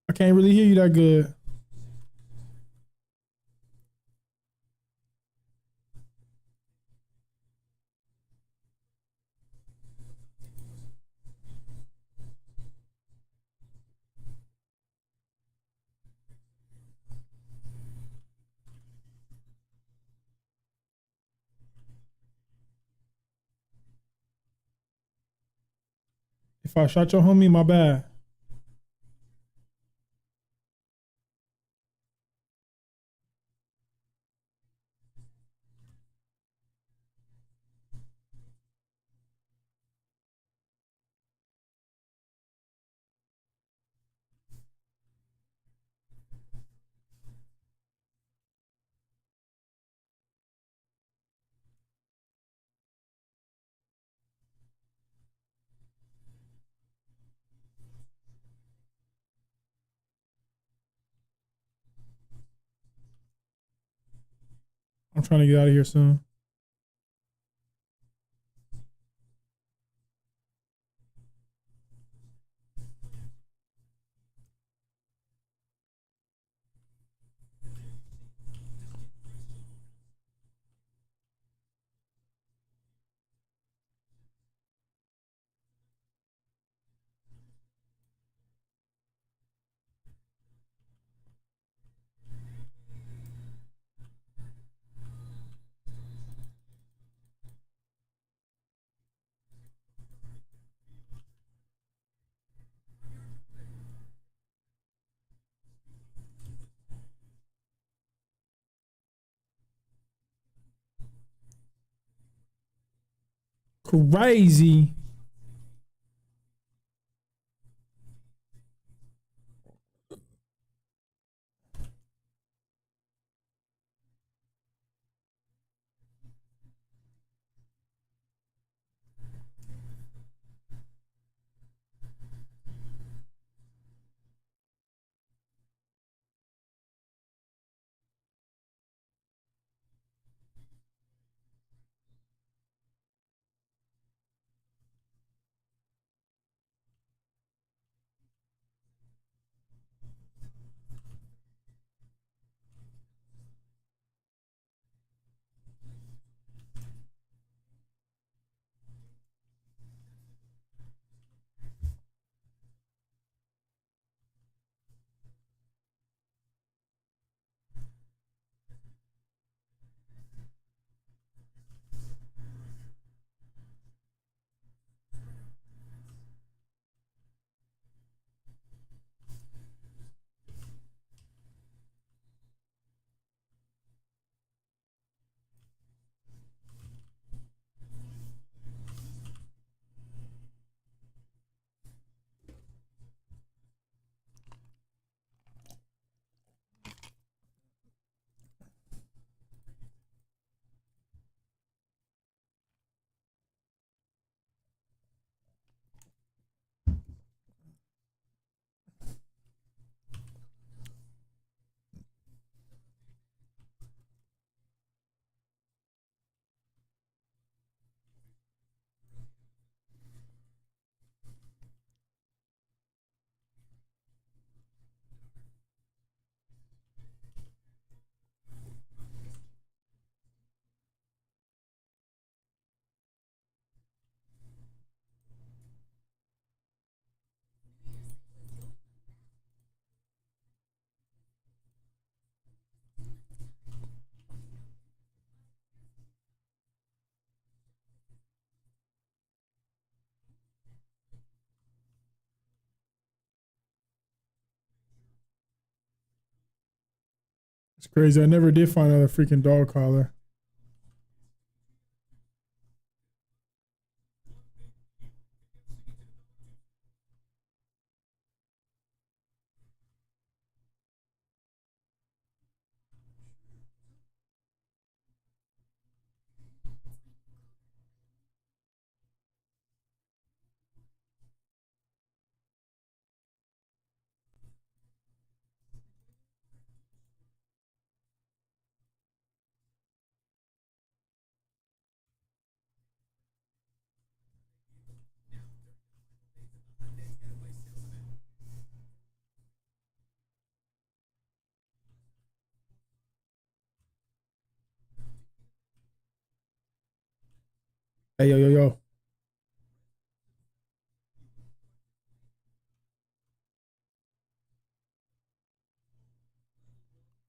I can't really hear you that good. If I shot your homie, my bad. I'm trying to get out of here soon. Crazy. It's crazy. I never did find out a freaking dog collar. Hey, yo, yo, yo.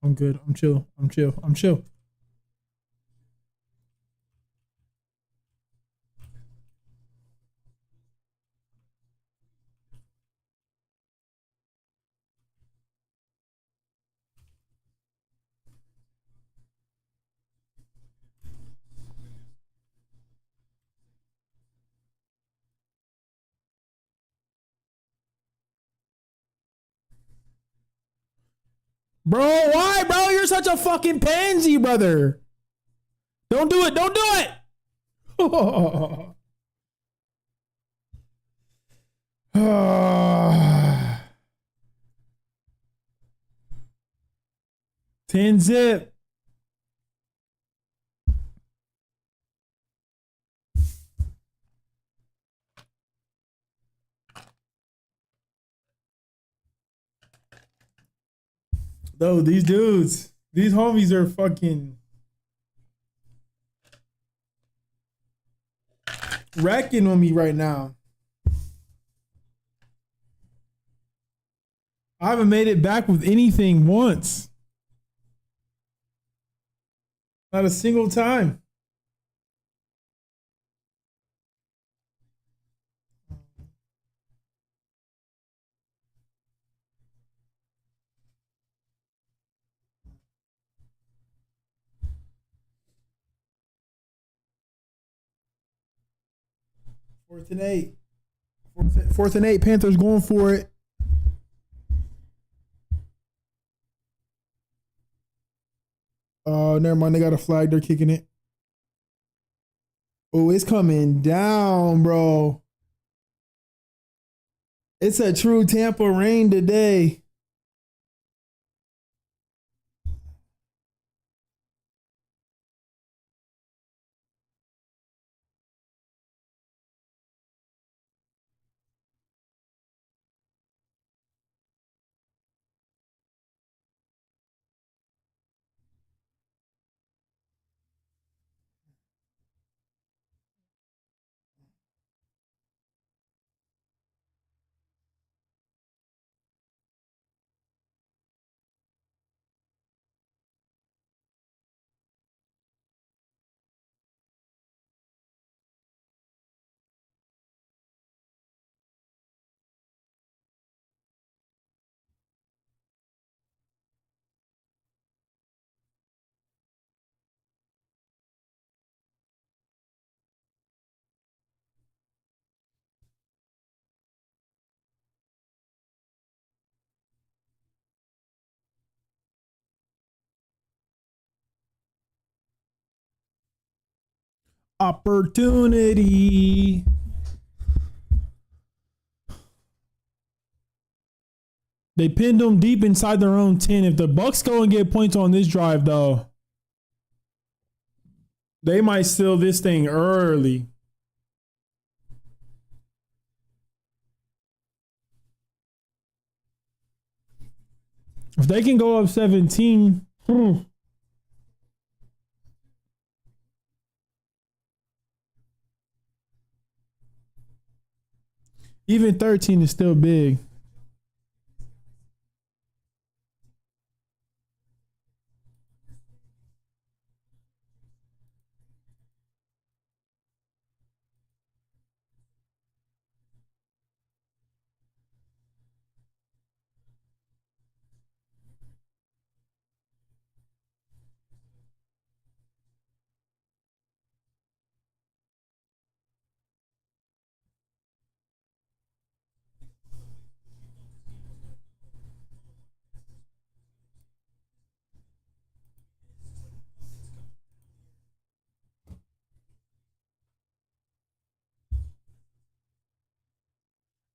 I'm good. I'm chill. I'm chill. I'm chill. Bro, why, bro? You're such a fucking pansy, brother. Don't do it. Don't do it. 10 zip. No, these dudes, these homies are fucking wrecking on me right now. I haven't made it back with anything once. Not a single time. Fourth and 8. Fourth and 8. Panthers going for it. Oh, never mind. They got a flag. They're kicking it. Oh, it's coming down, bro. It's a true Tampa rain today. Opportunity. They pinned them deep inside their own 10. If the Bucs go and get points on this drive, though, they might steal this thing early. If they can go up 17, even 13 is still big.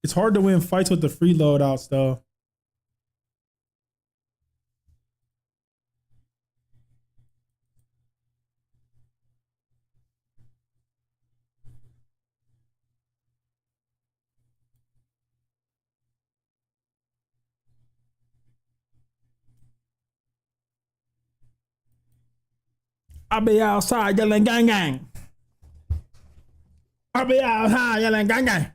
It's hard to win fights with the free loadouts though. I'll be outside yelling gang gang. I'll be outside yelling gang gang.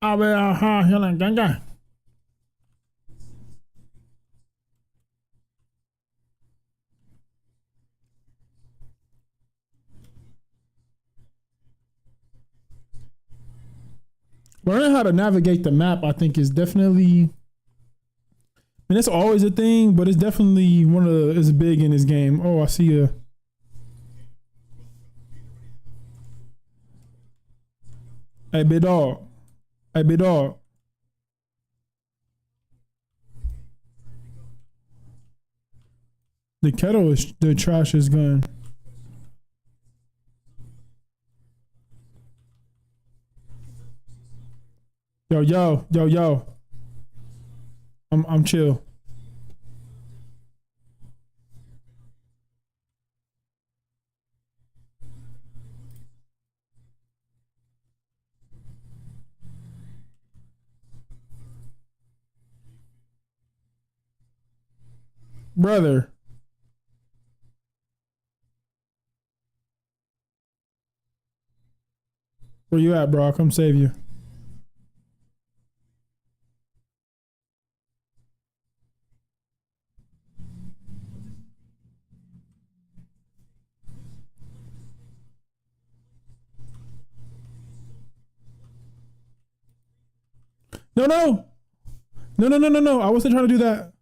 I'll be outside yelling gang gang. Learning how to navigate the map, I think, is definitely. I mean, it's always a thing, but it's definitely one of the. It's big in this game. Oh, I see a. Hey, big dog. Hey, big dog. The kettle is the trash is gun. Yo. I'm chill. Brother. Where you at, bro? I'll come save you. No. No. I wasn't trying to do that.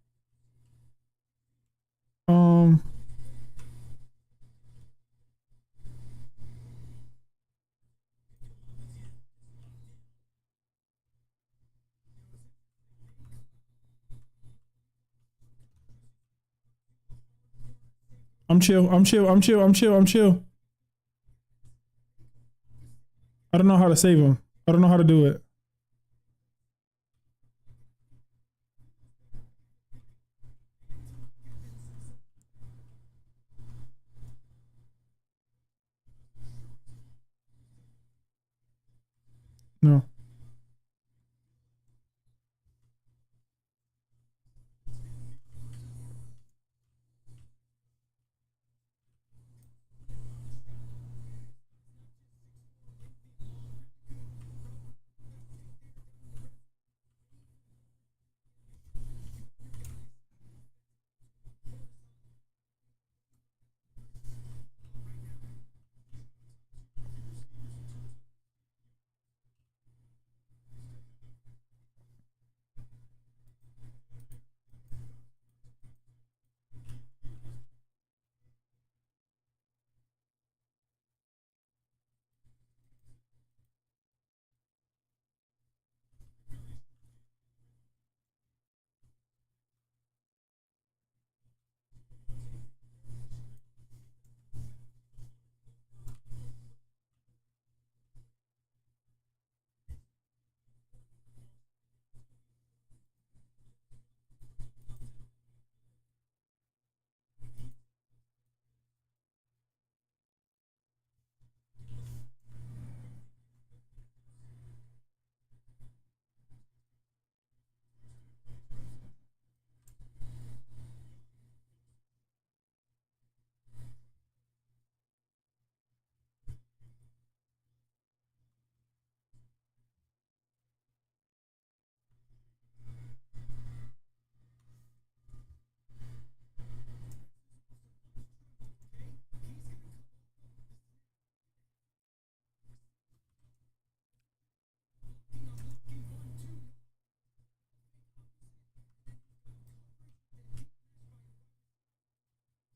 I'm chill. I don't know how to save him. I don't know how to do it. No.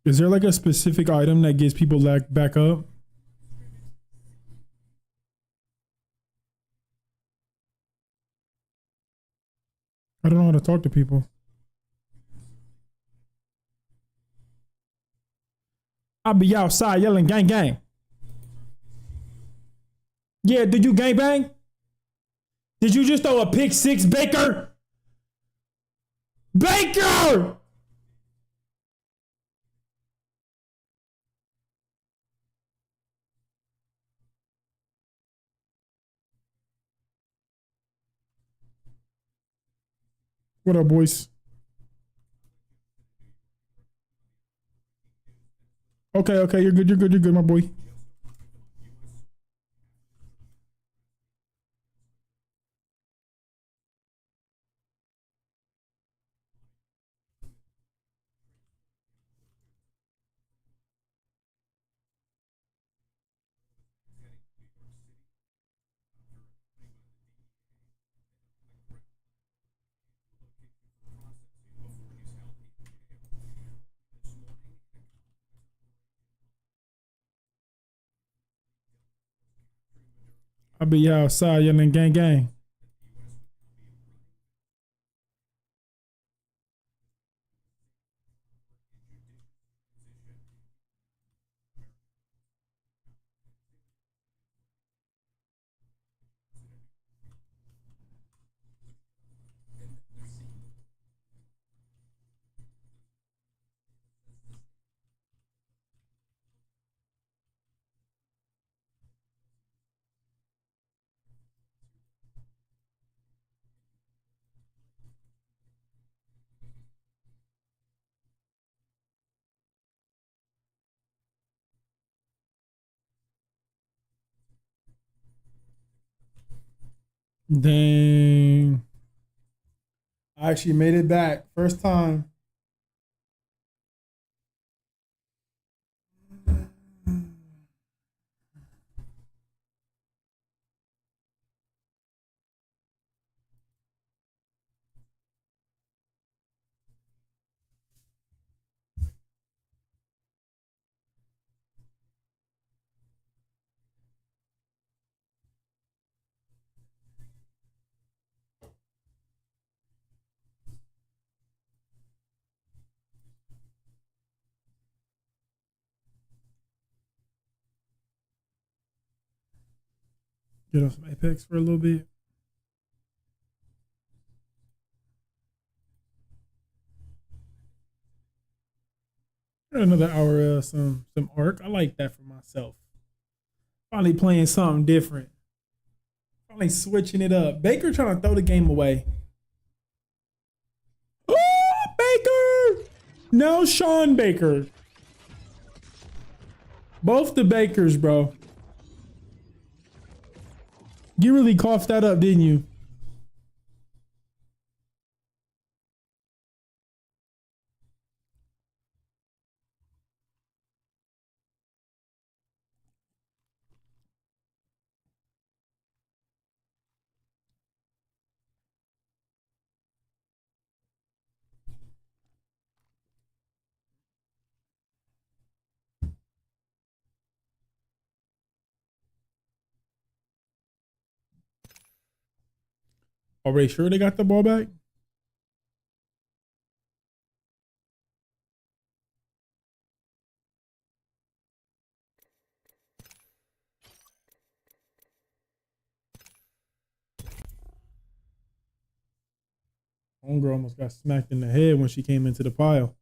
Is there like a specific item that gets people back up? I don't know how to talk to people. I'll be outside yelling gang gang. Yeah, did you gang bang? Did you just throw a pick six, Baker? Baker! What up, boys? Okay, you're good, my boy. I'll be outside yelling gang gang. Dang. I actually made it back. First time. Get off some Apex for a little bit. Another hour of some Ark. I like that for myself. Finally playing something different. Finally switching it up. Baker trying to throw the game away. Oh, Baker! No, Sean Baker. Both the Bakers, bro. You really coughed that up, didn't you? Are they sure they got the ball back? Homegirl almost got smacked in the head when she came into the pile.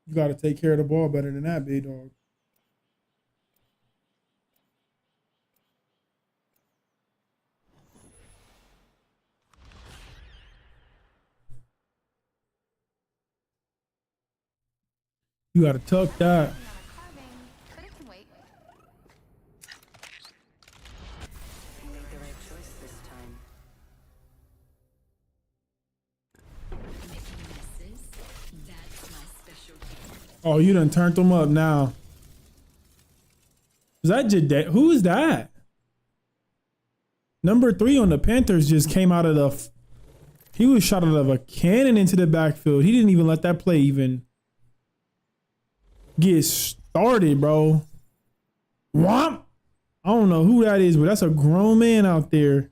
You got to take care of the ball better than that, big dog. You gotta tuck that. Carving, but it can wait. You made the right choice this time. Making messes, that's my specialty. Oh, you done turned them up now. Is that Jade? Who is that? Number 3 on the Panthers just came out of the. He was shot out of a cannon into the backfield. He didn't even let that play even get started, bro. Whomp! I don't know who that is, but that's a grown man out there.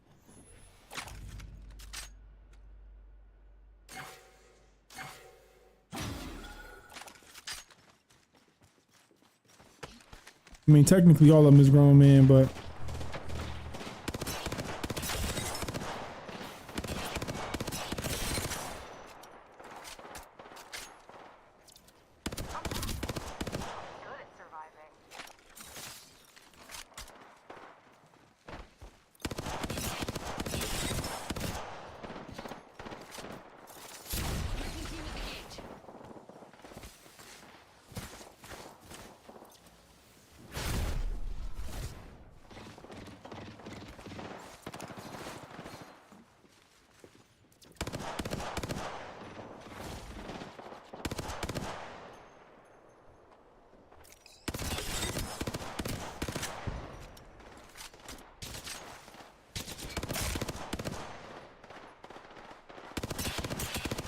I mean, technically all of them is grown men, but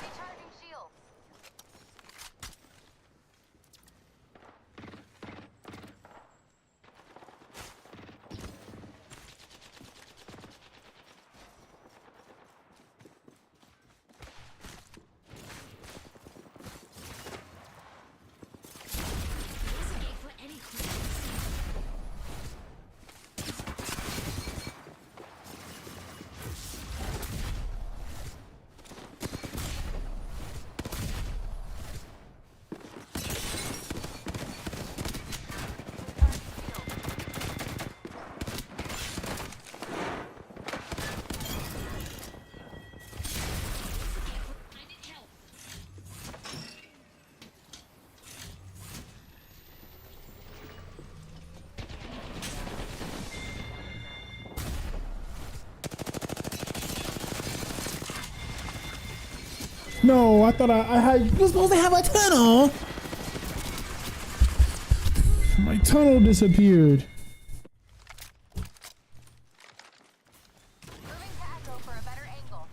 Recharging shields. For any crimes. I need help. no, I thought I had. Was supposed to have a tunnel. My tunnel disappeared. Moving to Echo for a better angle.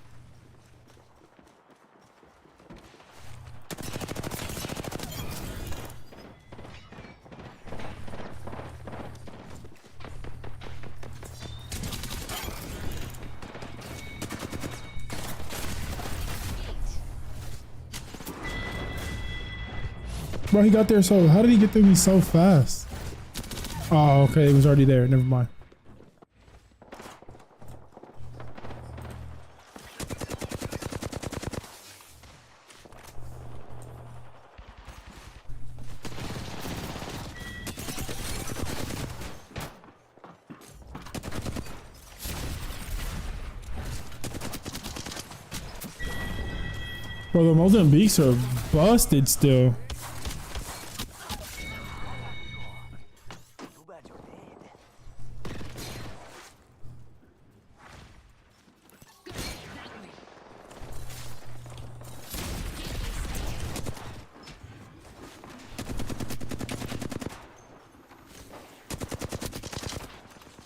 Bro, he got there so. How did he get through me so fast? Oh, okay, it was already there. Never mind. Bro, the Mozambiques are busted still.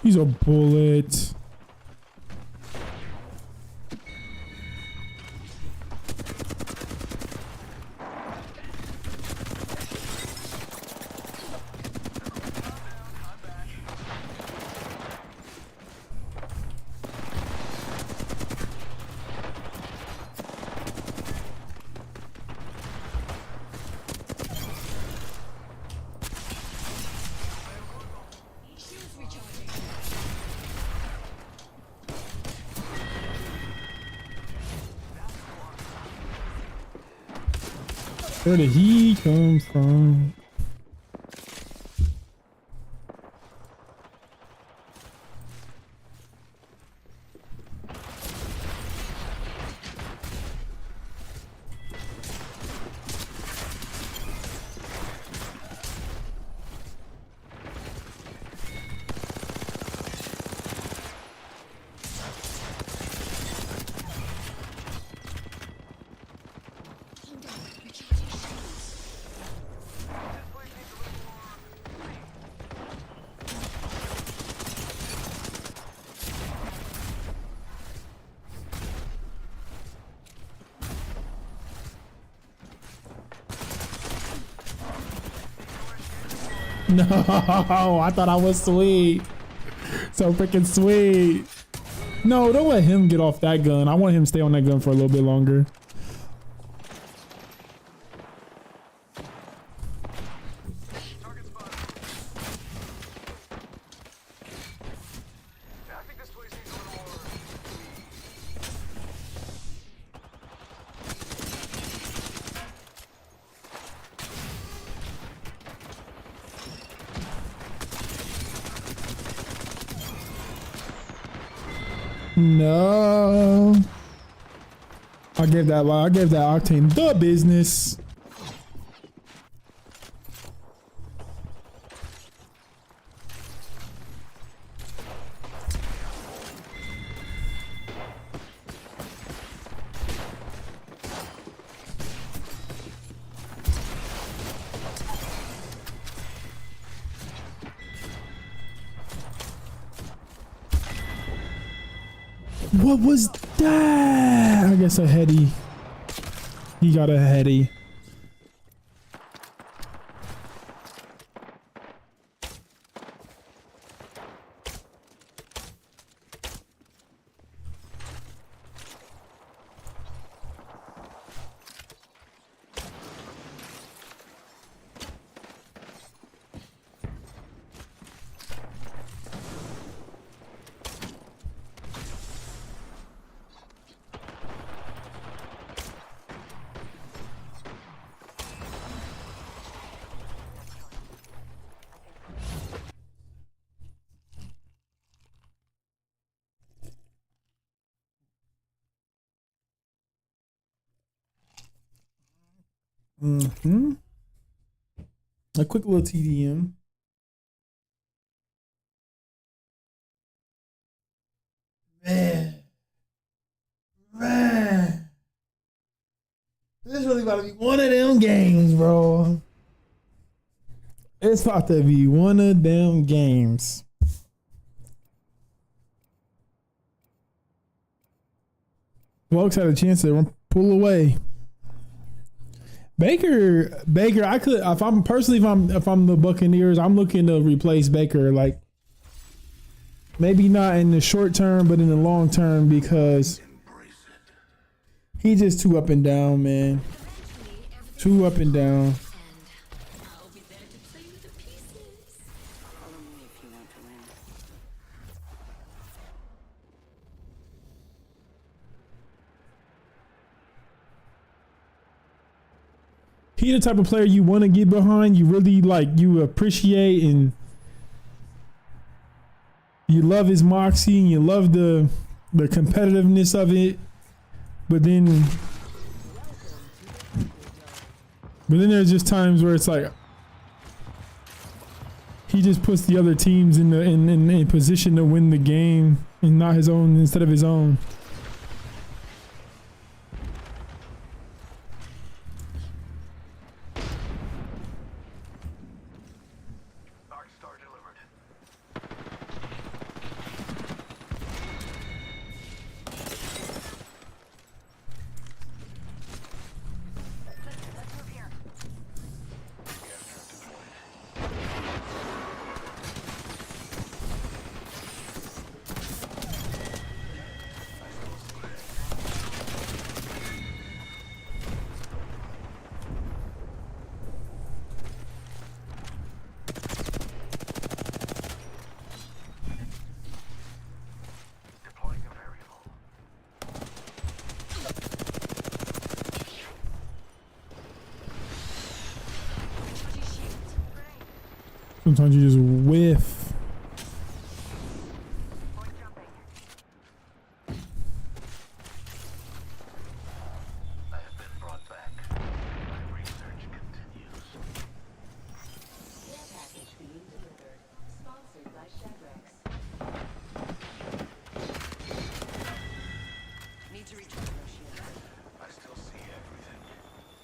He's a bullet. Where did he come from? No, I thought I was sweet. So freaking sweet. No, don't let him get off that gun. I want him to stay on that gun for a little bit longer. No. I gave that Octane the business. What was that? I guess a heady. He got a heady. Mm-hmm. A quick little TDM. Man. This is really about to be one of them games, bro. It's about to be one of them games. Bucs had a chance to pull away. Baker, I could if I'm the Buccaneers, I'm looking to replace Baker, like maybe not in the short term, but in the long term, because he's just too up and down, man. Too up and down. And I'll be there to play with the pieces. Follow me if you want to win. He the type of player you want to get behind, you really like, you appreciate, and you love his moxie, and you love the competitiveness of it. But then there's just times where it's like he just puts the other teams in position to win the game and not his own, instead of his own. Sometimes you just whiff. I have been brought back. My research continues. Care package being delivered. Sponsored by Chevrex. Need to return your shield. I still see everything.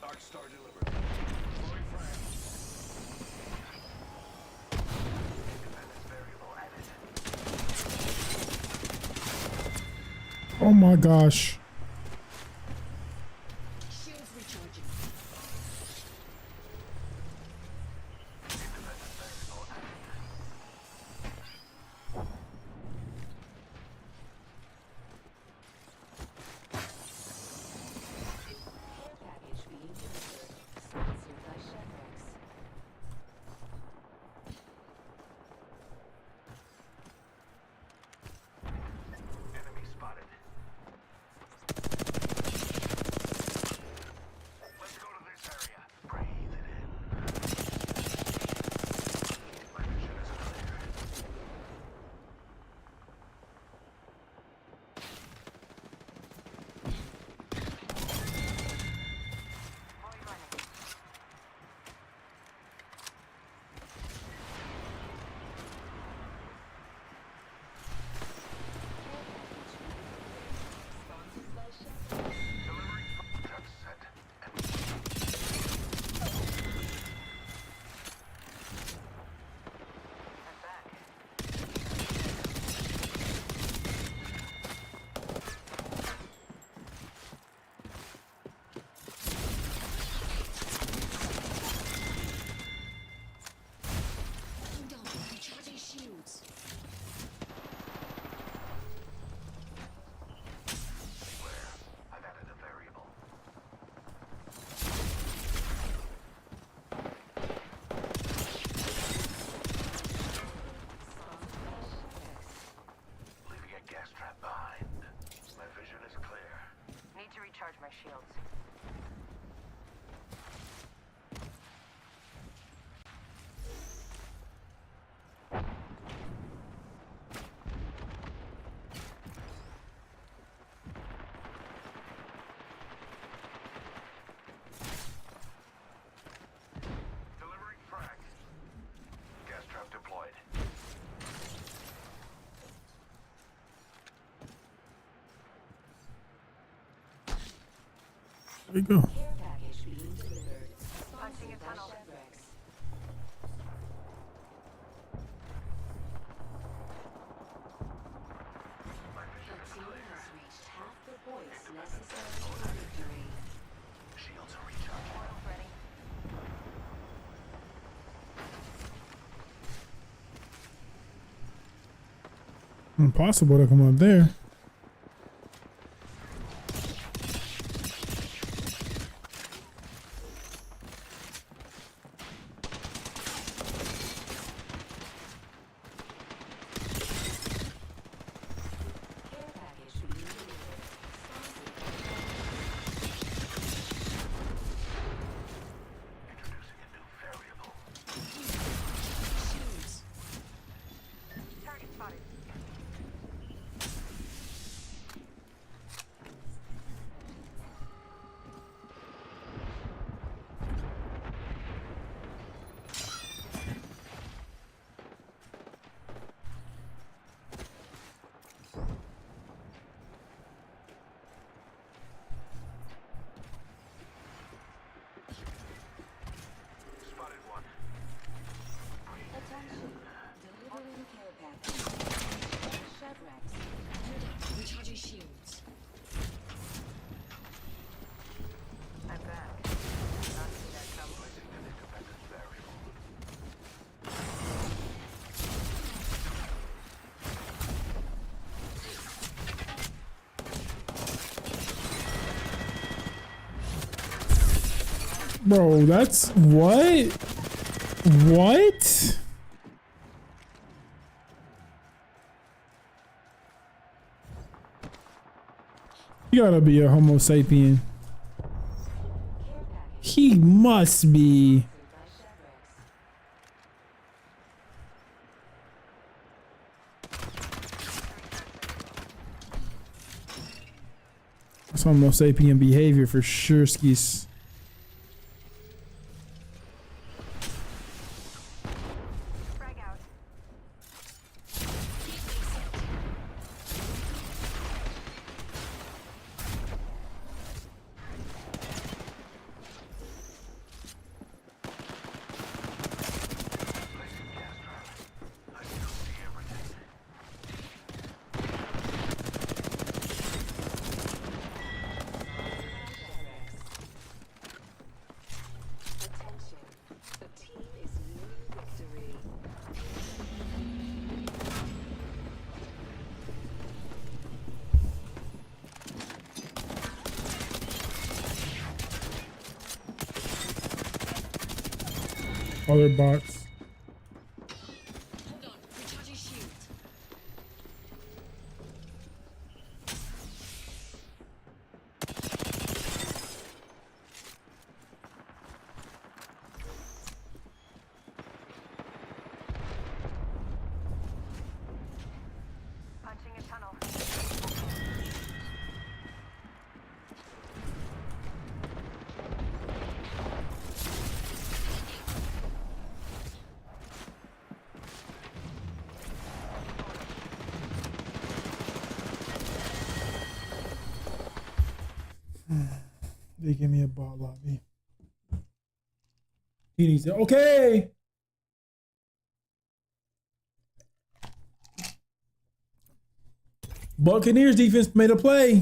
Dark Star delivered. Deploying frag. Independent variable added. Oh my gosh. Shields recharging. Independent variable Delivering frag. Gas trap deployed. There you go. Care package being delivered. Punching a tunnel. Shedrex. The team has reached half the points necessary for victory. Shields are recharged. Oil's ready. Impossible to come up there. Care package being delivered. Introducing a new variable. Target spotted. Spotted one. Attention. Delivering care package. Shedrex. Recharging shields. I'm back. Not see that coming. Placing an independent variable. Bro, that's what? What? You gotta be a Homo sapien. He must be. By Shedrex. That's Homo sapien behavior for sure, skis. Frag out. Placing gas trap. I still see everything. Attention. The team is near victory. Other bots. Hold on. Recharging shields. Punching a tunnel. They give me a bot lobby. He needs it. Okay. Buccaneers defense made a play.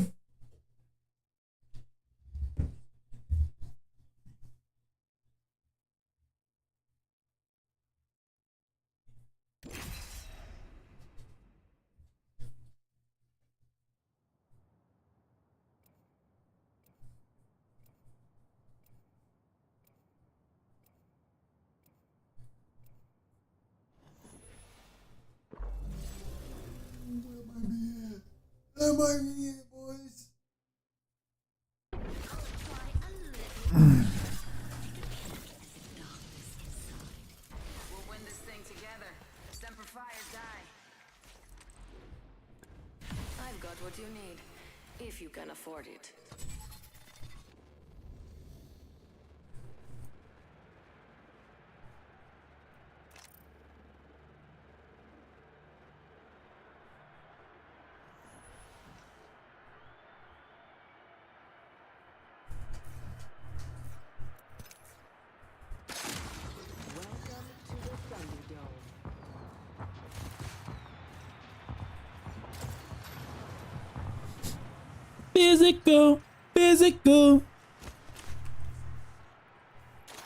That might be it, boys. We'll win this thing together. Semper Fi or die. I've got what you need, if you can afford it. Physical, physical.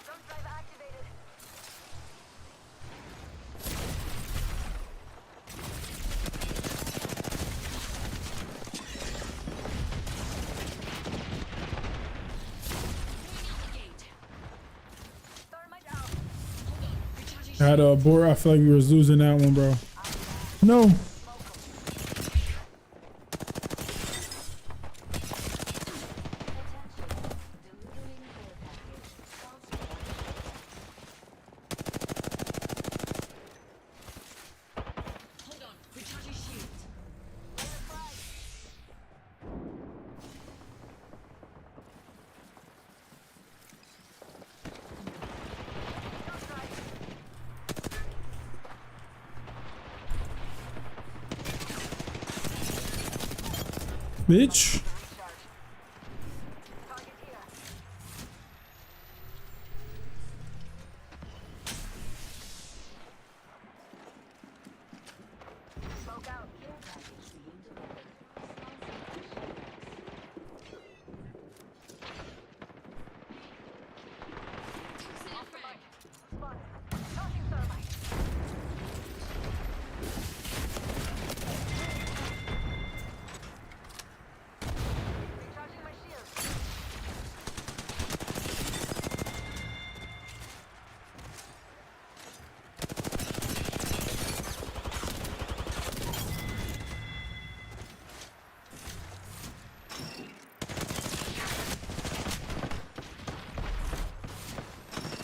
Jump drive activated. Thermite out. I had a abort. I feel like we was losing that one, bro. No. Hold on, recharging shields. Bitch. Target here. Smoke out. Spotted. Tossing thermite. Recharging my shield.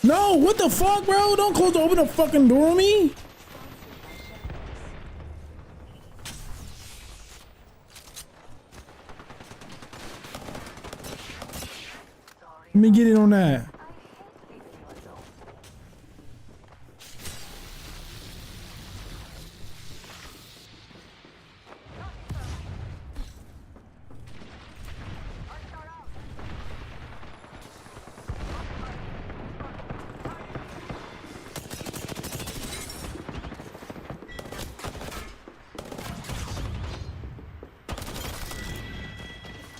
No, what the fuck, bro? Don't open the fucking door on me. Let me get in on that.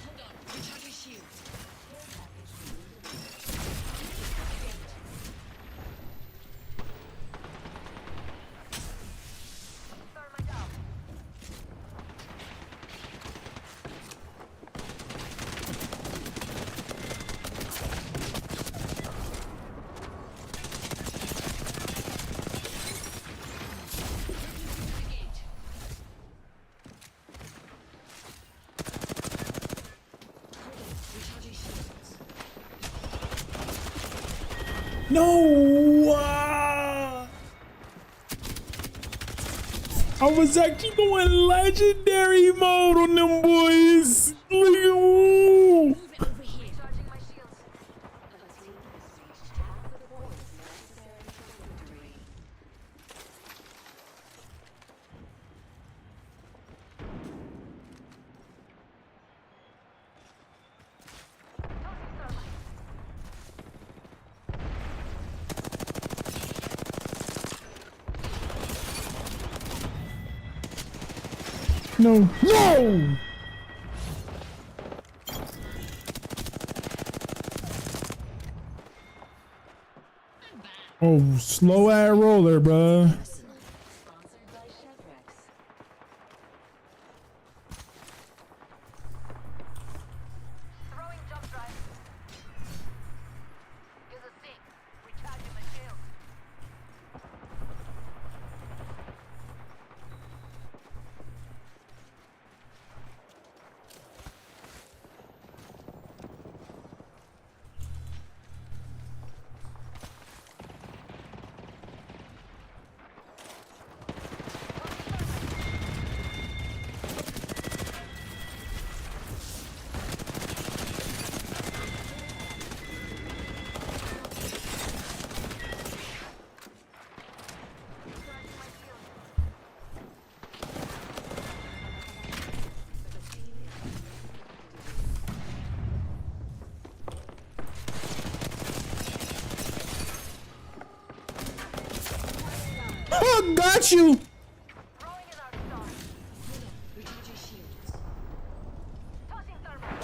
Hold on, recharging shields. Thermite out. Recharging shields. No. I was actually going legendary mode on them boys. Look at ooh. Move it over here. Recharging my shields. A team has reached half of the points necessary for victory. Tossing thermite. No. No. Oh, slow ass roller, bruh. Sponsored by Chevrex. Throwing jump drive. Here's a thing. Recharging my shield. Got you. Throwing an arc star. Recharging shields. Tossing thermal.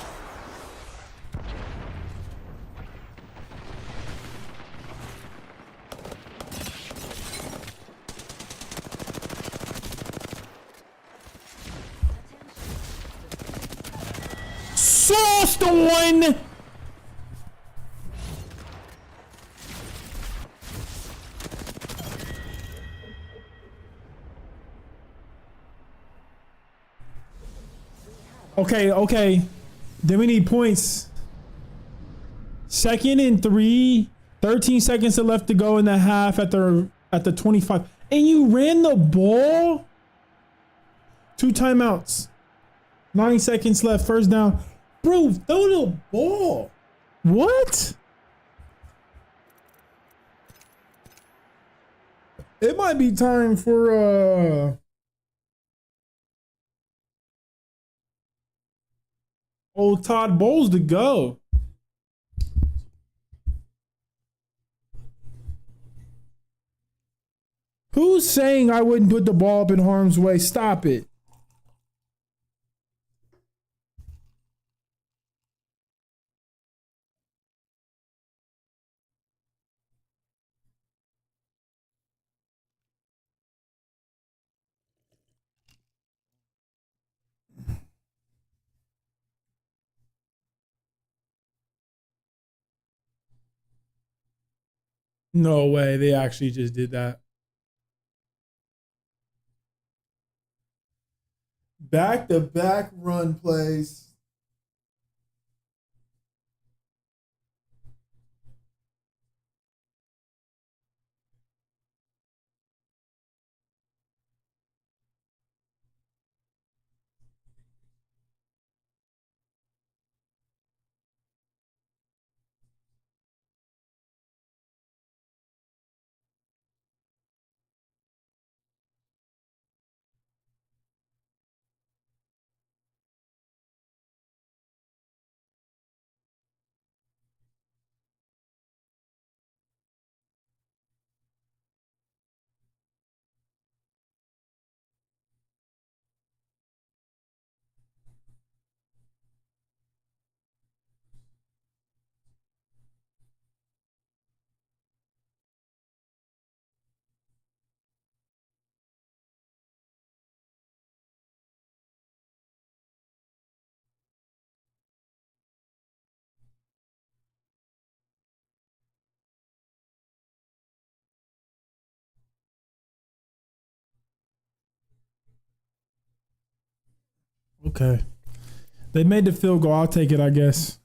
Sauce the one. Okay, okay. Then we need points. Second and 3. 13 seconds left to go in the half at the 25. And you ran the ball? 2 timeouts. 9 seconds left. First down. Bro, throw the ball. What? It might be time for old Todd Bowles to go. Who's saying I wouldn't put the ball up in harm's way? Stop it. No way. They actually just did that. Back-to-back run plays. Okay. They made the field goal. I'll take it, I guess.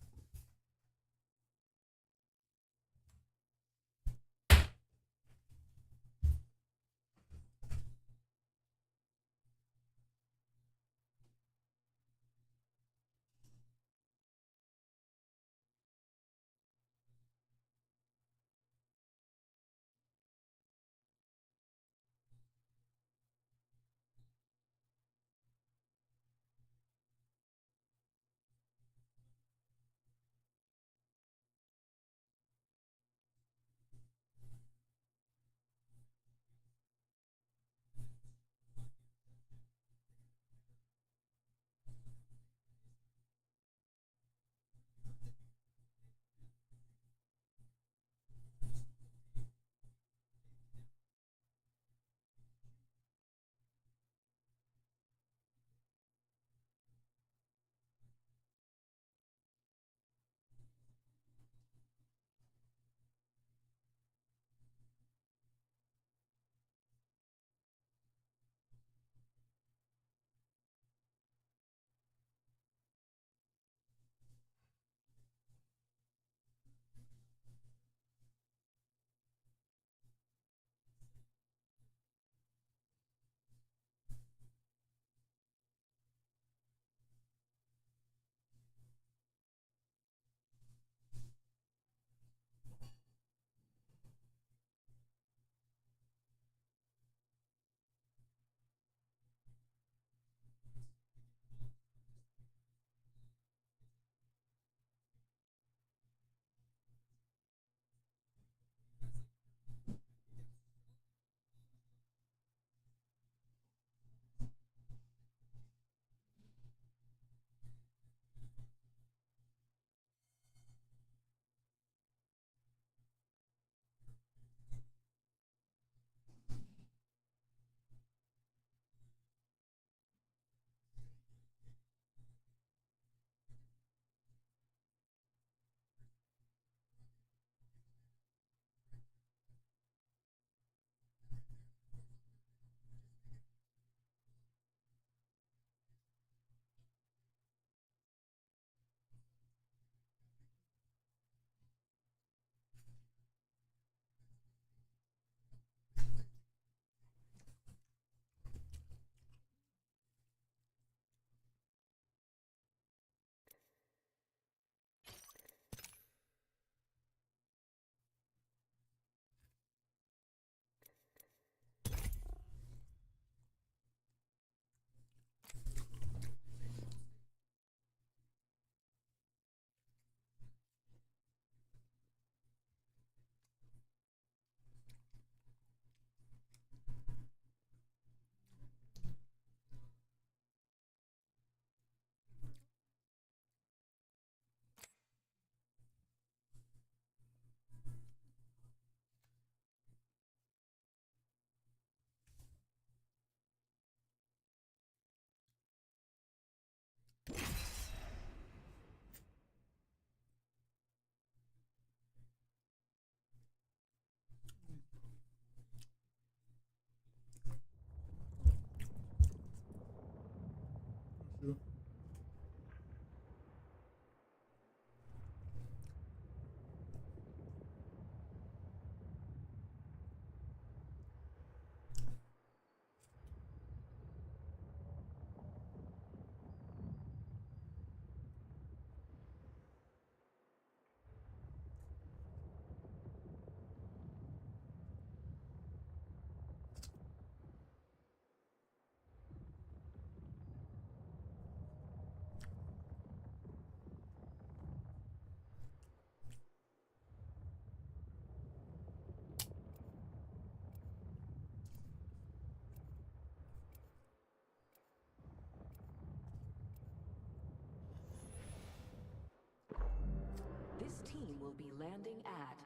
This team will be landing at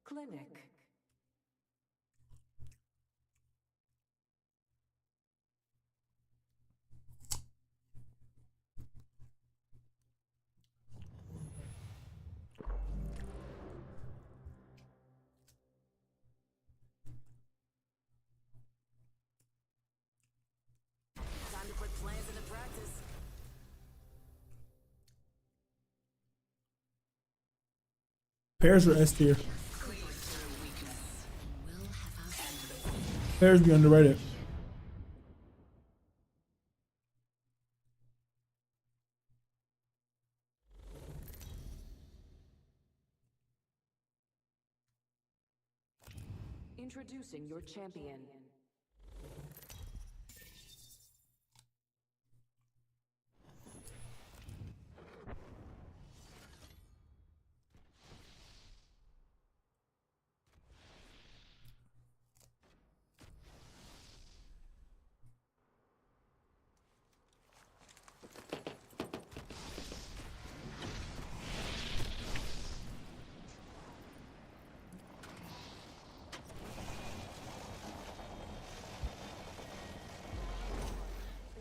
Clinic. Time to put plans into practice. Pairs are S tier. We'll have our fun. Pairs be underrated. Introducing your champion.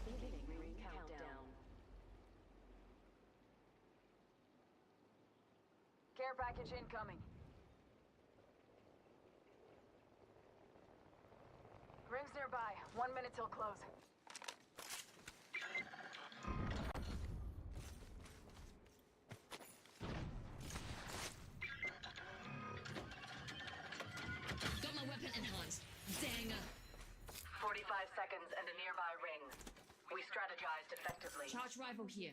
Beginning ring countdown. Care package incoming. Rings nearby. 1 minute till close. Got my weapon enhanced. Dang. 45 seconds and a nearby ring. We strategized effectively. Charge rifle here.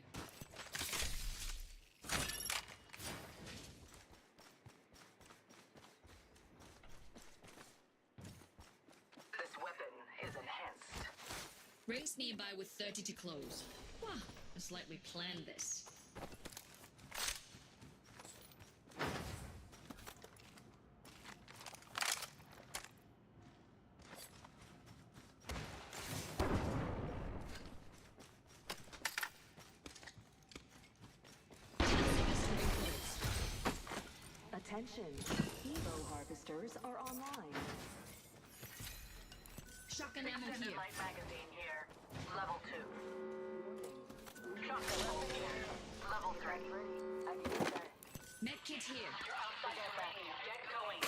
This weapon is enhanced. Rings nearby with 30 to close. Wow, it's like we planned this. Attention, Evo harvesters are online. Shotgun ammo Extended here. light magazine here. Level 2. Shotgun bolt here. Level 3. I can do that. Medkit here. You're outside the ring. Get going.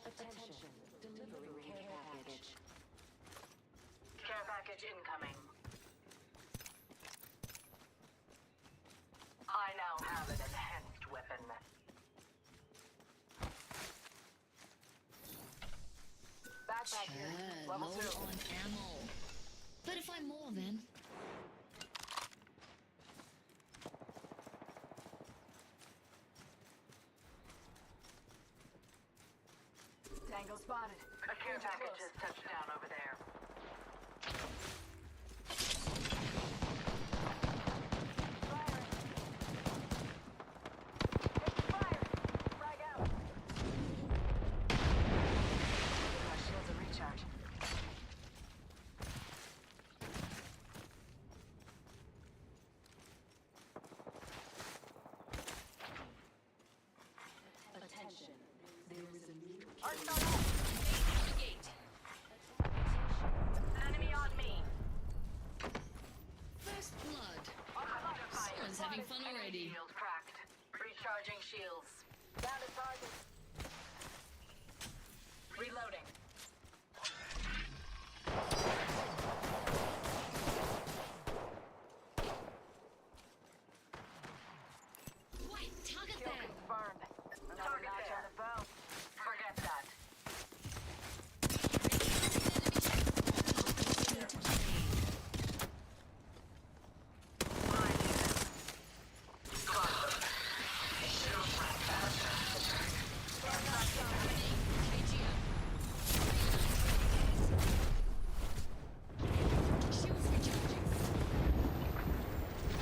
Attention, delivering care package. Care package incoming. I now have an enhanced weapon. Backpack here. Low Level 2. on ammo. Better find more then. Tango spotted. A care package has touched down over there. Firing. The gate. Enemy on me. First blood. I'm under fire. Someone's having fun already. Shield cracked. Recharging shields. Down to target. Reloading. Wait, target Kill there. confirmed. Another notch on the bow. Forget that. Need to play. Shields recharging.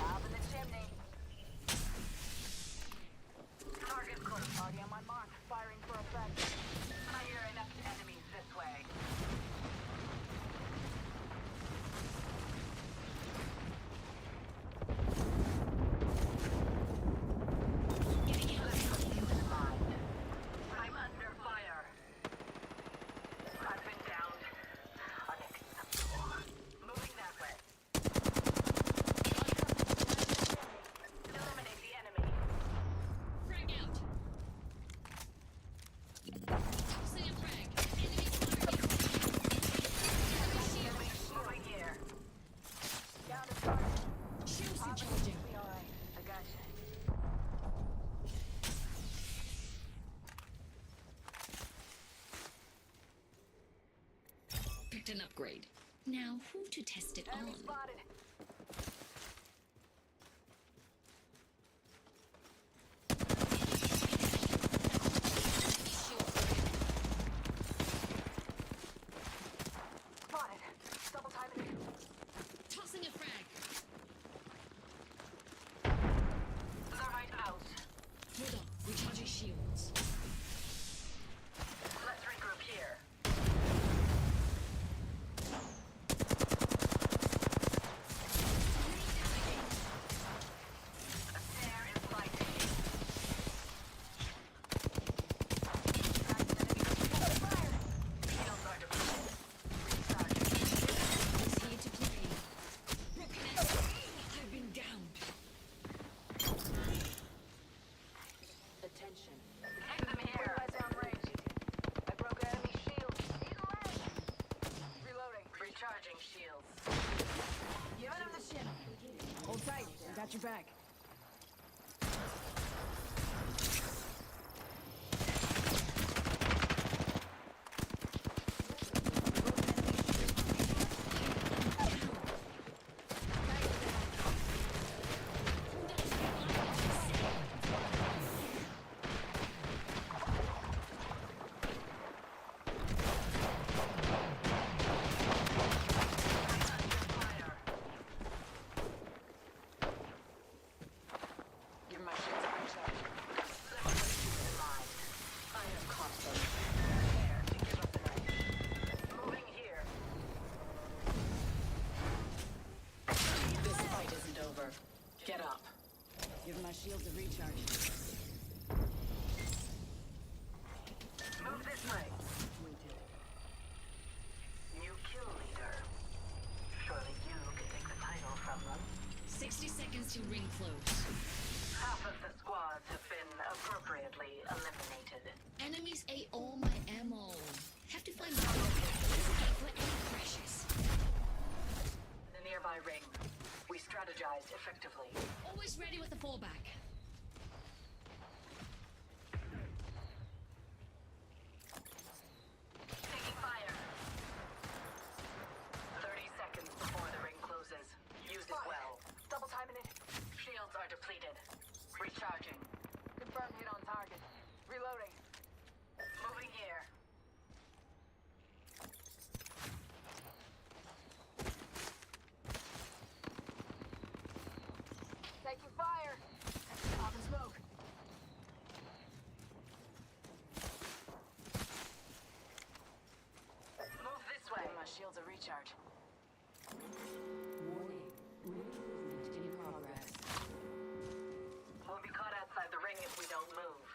Up in the chimney. Target close. Party on my mark. Firing for effect. I hear enough enemies this way. Getting out. I'm under fire. I've been downed. Unacceptable. Moving that way. Eliminate the enemy. Frag out. Tossing a frag. Enemy target. Moving here. Down to target. Shields recharging. Be alright. I got you. Picked an upgrade. Now, who to test it Enemy on? spotted. Spotted. Double timing it. Tossing a frag. Thermite out. Hold on. Recharging shields. Let's regroup here. A snare is lighting. Fire! Shields are depleted. Recharging. Is here to play. Buccaneers. I've been downed. Attention. Hit them here. Downrange. I broke enemy shield. Reloading. Recharging shields. Giving him the shit. Hold tight. I got your back. Fire. Give my shields a recharge. I have caught them. Prepare to give up the night. Moving here. This fight isn't over. Get up. Give my shields a recharge. Move this way. New kill leader. Surely you can take the title from them. 60 seconds to ring close. Half of the squads have been appropriately eliminated. Enemies ate all my ammo. Have to find more for any crashes. The nearby ring. We strategized effectively. Always ready with the fallback. Taking fire. 30 seconds before the ring closes. Use it well. Double timing it. Shields are depleted. Recharging. Confirmed hit on target. Reloading. Moving here. Taking fire. Popping smoke. Move this way. Give my shields a recharge. Warning. Movement in progress. We'll be caught outside the ring if we don't move.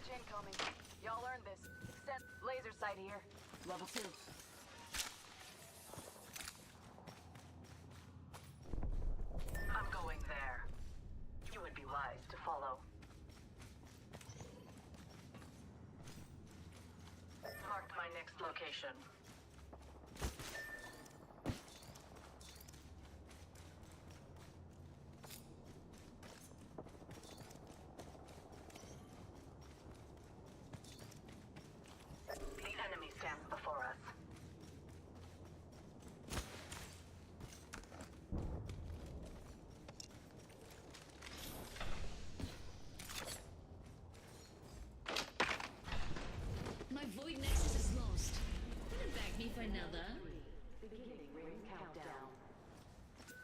incoming. Y'all earned this. Extend laser sight here. Level 2. I'm going there. You would be wise to follow. Marked my next location. The enemy stands before us. My void nexus is lost. Gonna bag me for another? Beginning ring countdown.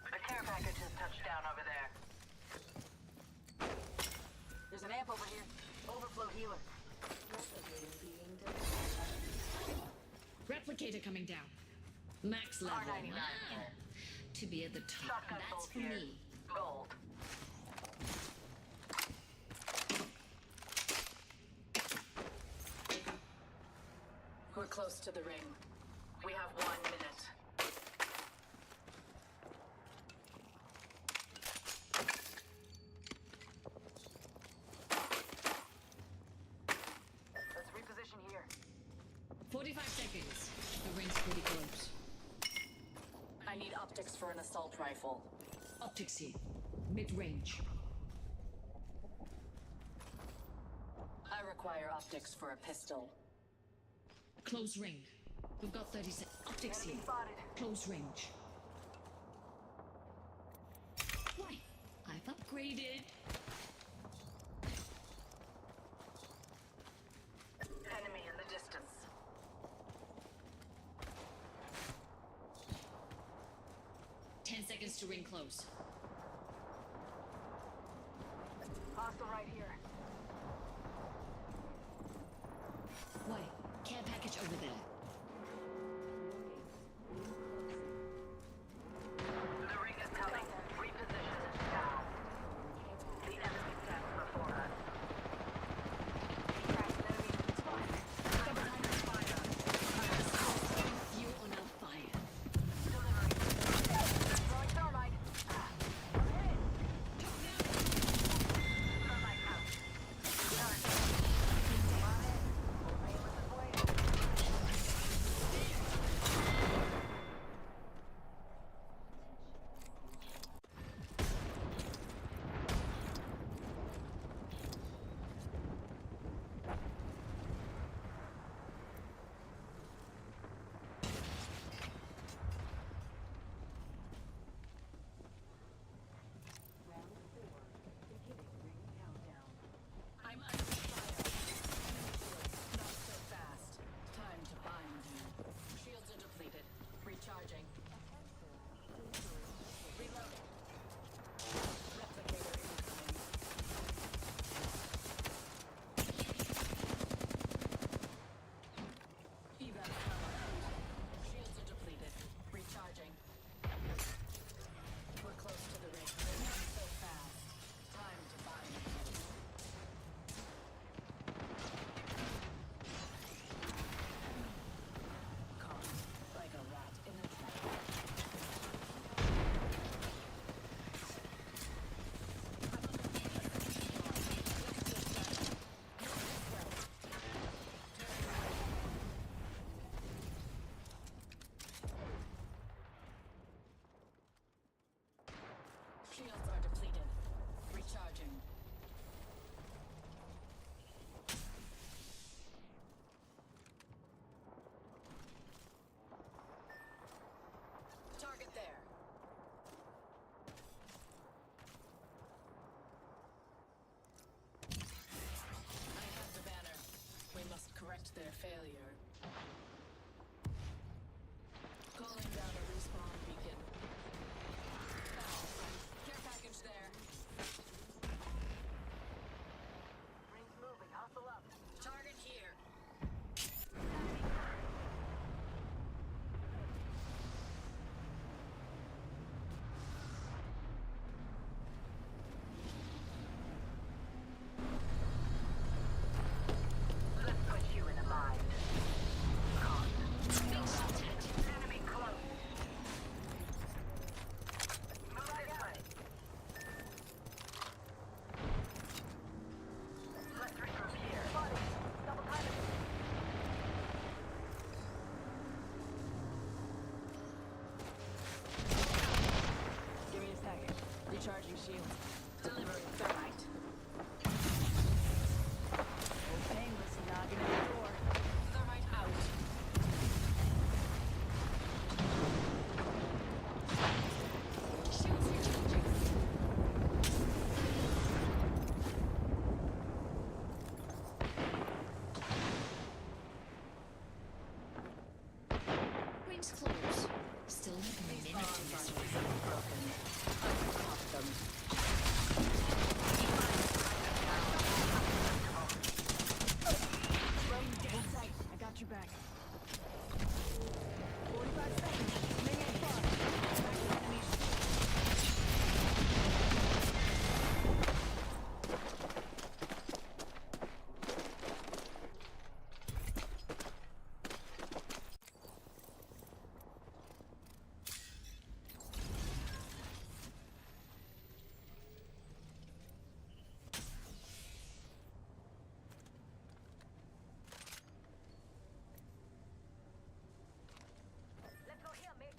A care package has touched down over there. There's an amp over here. Overflow healer. Replicator being delivered. Replicator coming down. Max level. R99. Ah, to be at the top. Shotgun That's bolt for here. me. Gold. We're close to the ring. We have 1 minute. Let's reposition here. 45 seconds. The ring's pretty close. I need optics for an assault rifle. Optics here. Mid-range. I require optics for a pistol. Close ring. We've got 30 seconds. Optics Enemy here. spotted. Close range. Why? I've upgraded. Enemy in the distance. Ten seconds to ring close. Hostile right here. Why? Care package over there. The ring is coming. Reposition now. The enemy stands before us. Cracked enemy spotted. Fuel on our fire. Delivering. Throwing thermite. Hit it. Thermite out. Rings close. Still have a minute to mess around. I got you back. 45 seconds. Make it fun. Back to enemies. Let's go here, mate.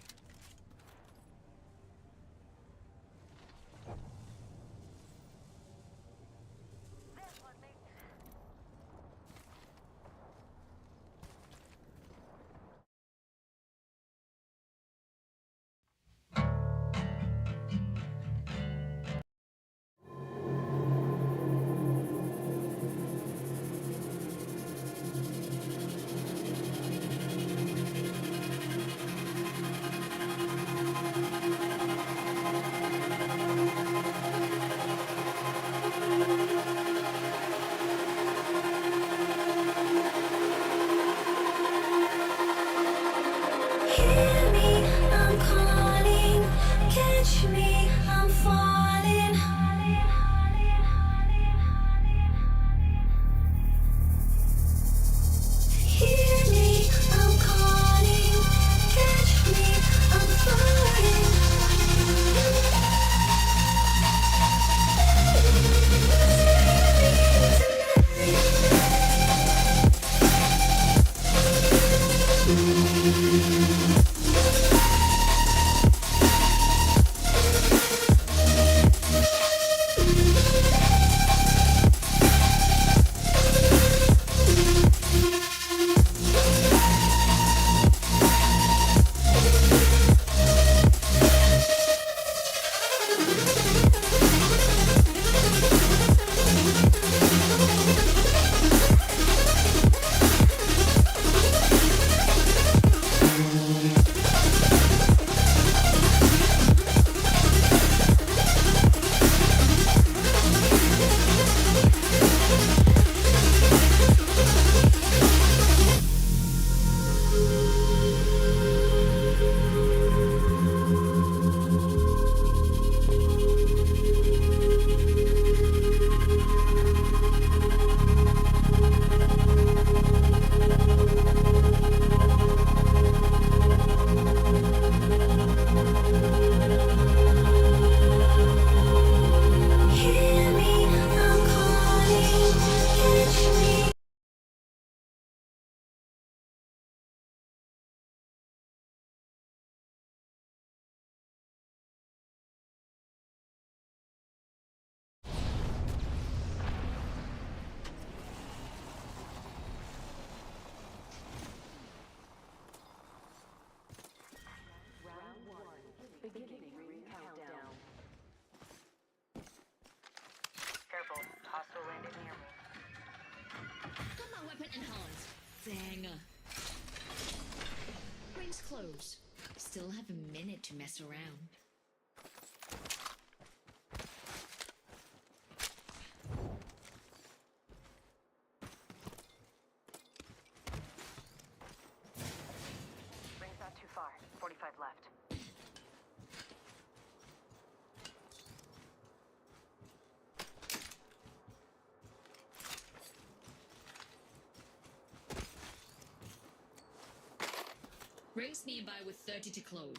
There's one, mate. Hear me, I'm calling. Catch me, I'm falling. Hear me, I'm calling. Catch me, I'm falling. Hear me, I'm calling. Catch me. Round 1. Beginning ring countdown. Careful. Hostile landed near me. Got my weapon in hand. Dang. Rings close. Still have a minute to mess around. Ring's not too far. 45 left. Rings nearby with 30 to close.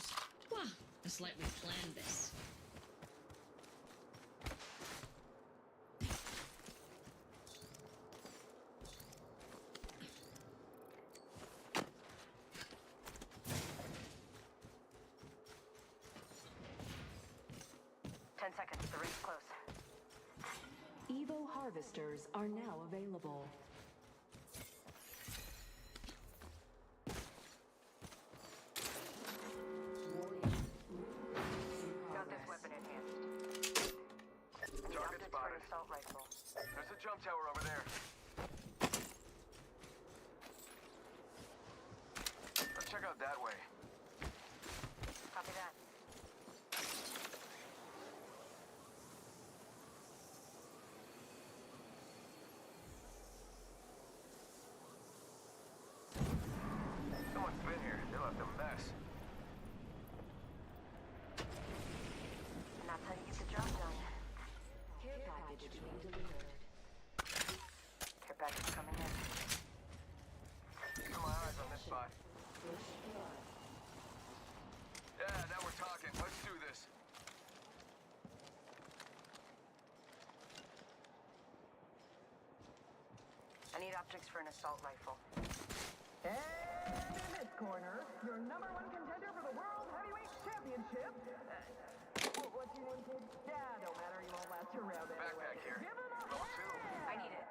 Wow, it's like we planned this. The ring's close. Evo harvesters are now available. Got this weapon enhanced. Target Optics for spotted. assault rifle. There's a jump tower over there. Let's check out that way. looked a mess. And that's how you get the job done. Care package being delivered. Care package coming in. Keep my eyes on this spot. First blood. Yeah, now we're talking. Let's do this. I need optics for an assault rifle. And in this corner, your #1 contender for the World Heavyweight Championship. What's your name, kid? Yeah, don't matter. You won't last your round anyway. Backpack here. Give him a Level 2. hand! I need it.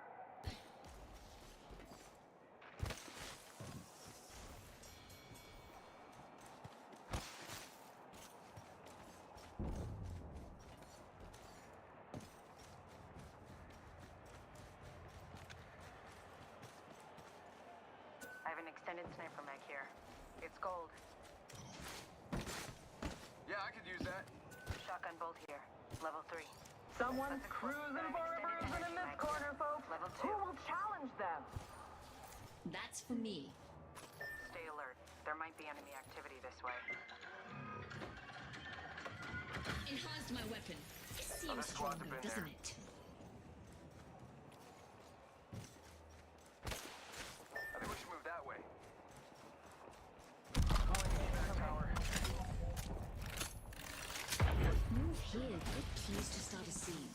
I have an extended sniper mag here. It's gold. Yeah, I could use that. Shotgun bolt here. Level 3. Someone's That's a quote. cruising An for a extended bruising in energy this mag. corner, folks. Level Who 2. will challenge them? That's for me. Stay alert. There might be enemy activity this way. Enhanced my weapon. It seems Other squads stronger, have been doesn't there. it? I think we should move that way. Move here. Good place to start a scene.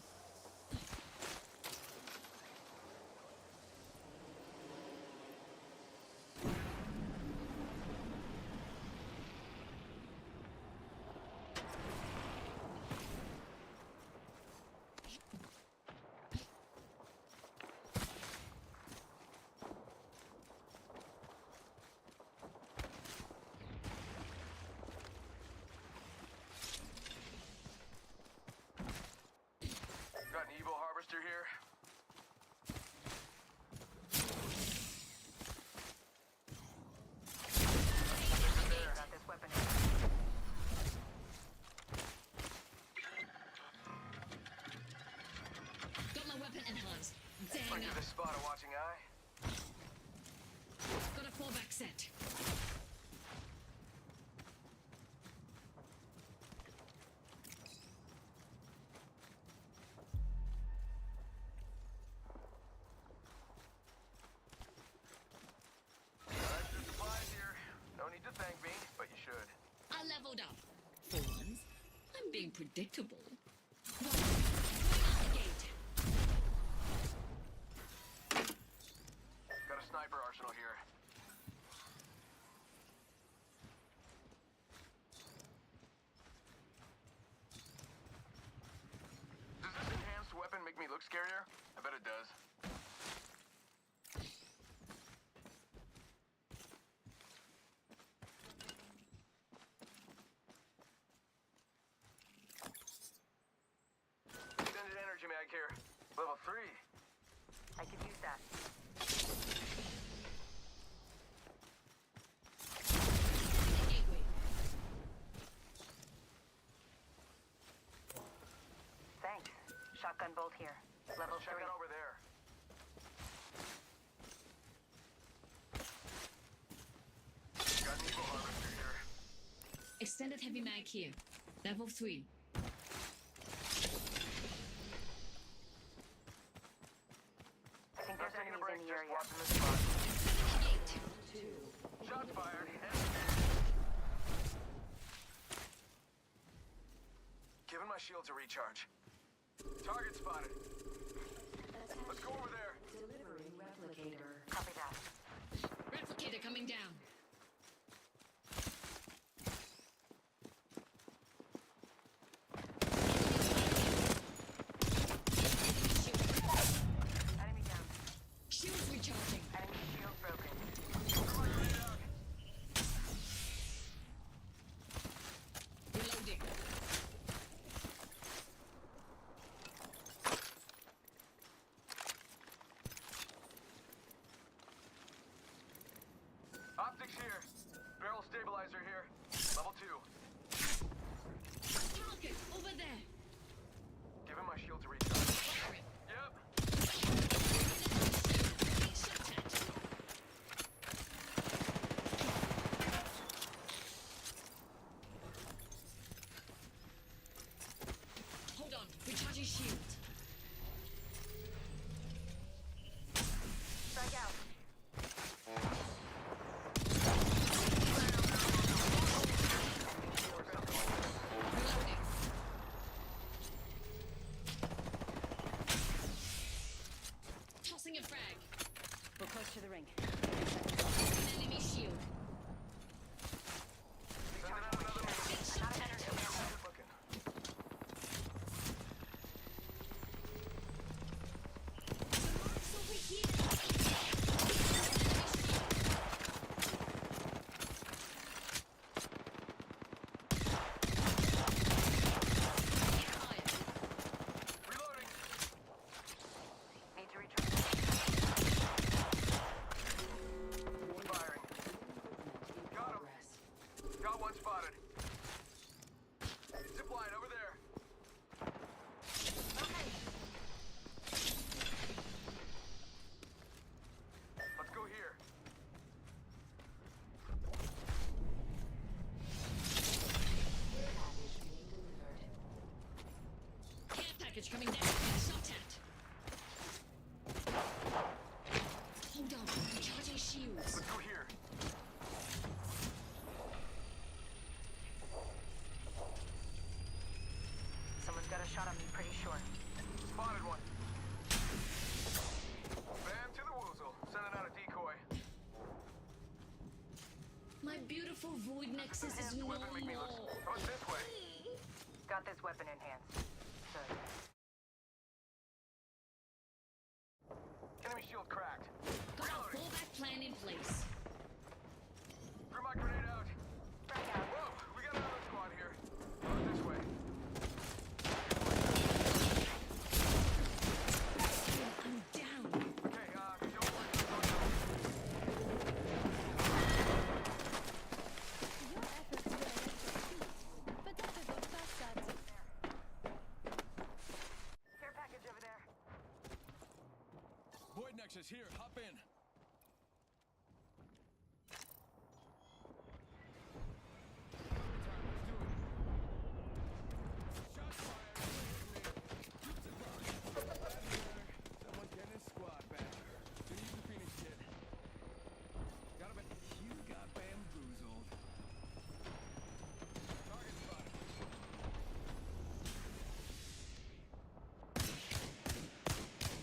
Got an Evo harvester here. Got this weapon in. Got my weapon enhanced. Might Dang give up. this spot a watching eye. Got a fallback set. Extra supplies here. No need to thank me, but you should. I leveled up. For once, I'm being predictable. Gate. Got a sniper arsenal here. Does this enhanced weapon make me look scarier? I bet it does. Extended energy mag here. Level 3. I could use that. Gateway. Thanks. Shotgun bolt here. Level Check 3. it over there. Got an Evo harvester here. Extended heavy mag here. Level 3. I think Not there's taking a enemies break, in the just area. watching this spot. Gate. Shots fired. Giving my shields a recharge. Target spotted. Let's go over there. Delivering replicator. Copy that. Replicator coming down. Enemy down. Shields recharging. Enemy shield broken. Reloading. Optics here. Barrel stabilizer here. Level 2. Target over there. Giving my shields a recharge. Fire it. Yep. Shot at. Coming down. Shot at. Hold on. Recharging shields. Let's go here. Someone's got a shot on me, pretty sure. Spotted one. Bam to the woozle. Sending out a decoy. My beautiful void nexus is no Weapon make me look. more. How about this way? Got this weapon enhanced. Good. Enemy shield cracked. Got a fallback plan in place. Threw my grenade out. Whoa, we got another squad here. How about this way? I'm down. Okay, don't worry. Your efforts were sweet, but that is what past that. Care package over there. Void Nexus here. Hop in. Someone getting his squad back. You need the Phoenix kid. You got bamboozled. Target spotted.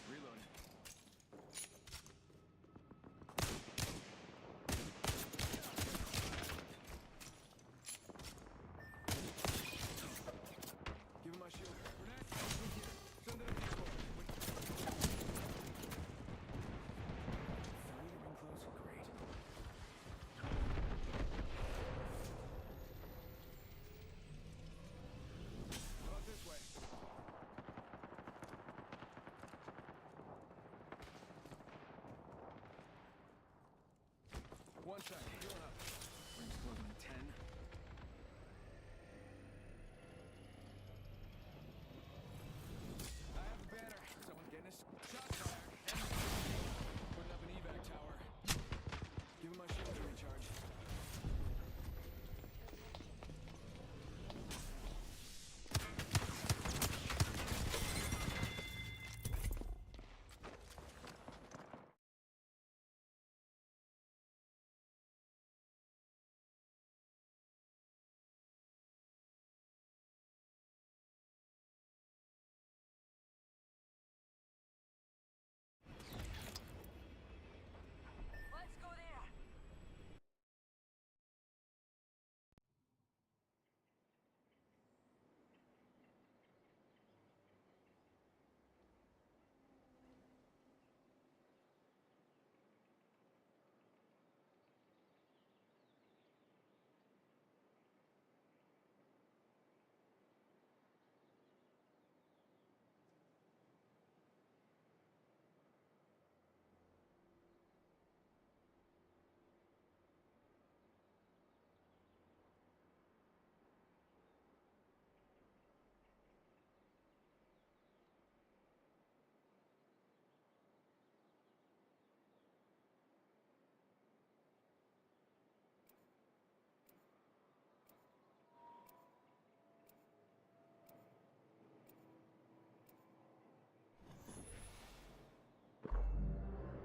Reloading. Give him my shield. Grenade. Look here. Send it a decoy. Ring close. Great. How about this way? One sec. Healing up. Ring's closing in 10. I have a banner. Someone getting a shot fire. Putting up an evac tower. Give him my shield to recharge. Let's go there.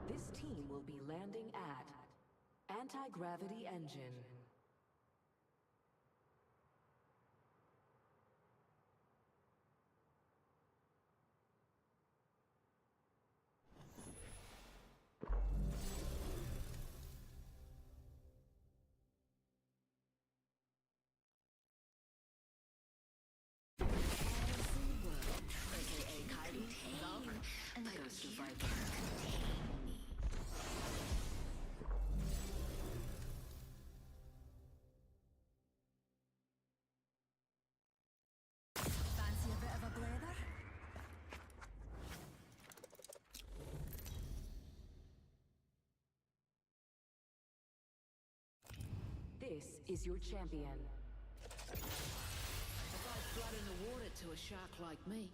This team will be landing at Anti-Gravity Engine. Fancy a bit of a blather? This is your champion. Provide blood in the water to a shark like me.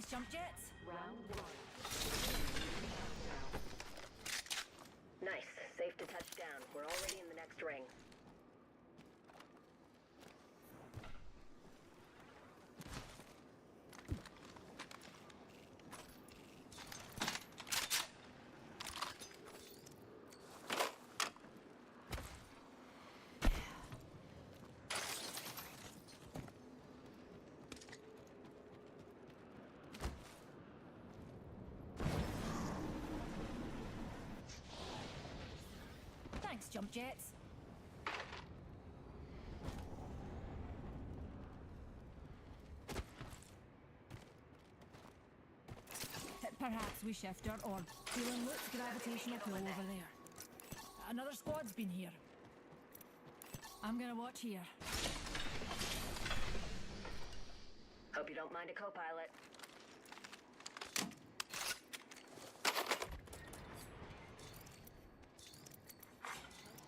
Thanks, jump jets. Round 1. Nice. Safe to touch down. We're already in the next ring. Thanks, jump jets. Perhaps we shift our orb. Feeling Luke's gravitational pull over there. Another squad's been here. I'm gonna watch here. Hope you don't mind a co-pilot.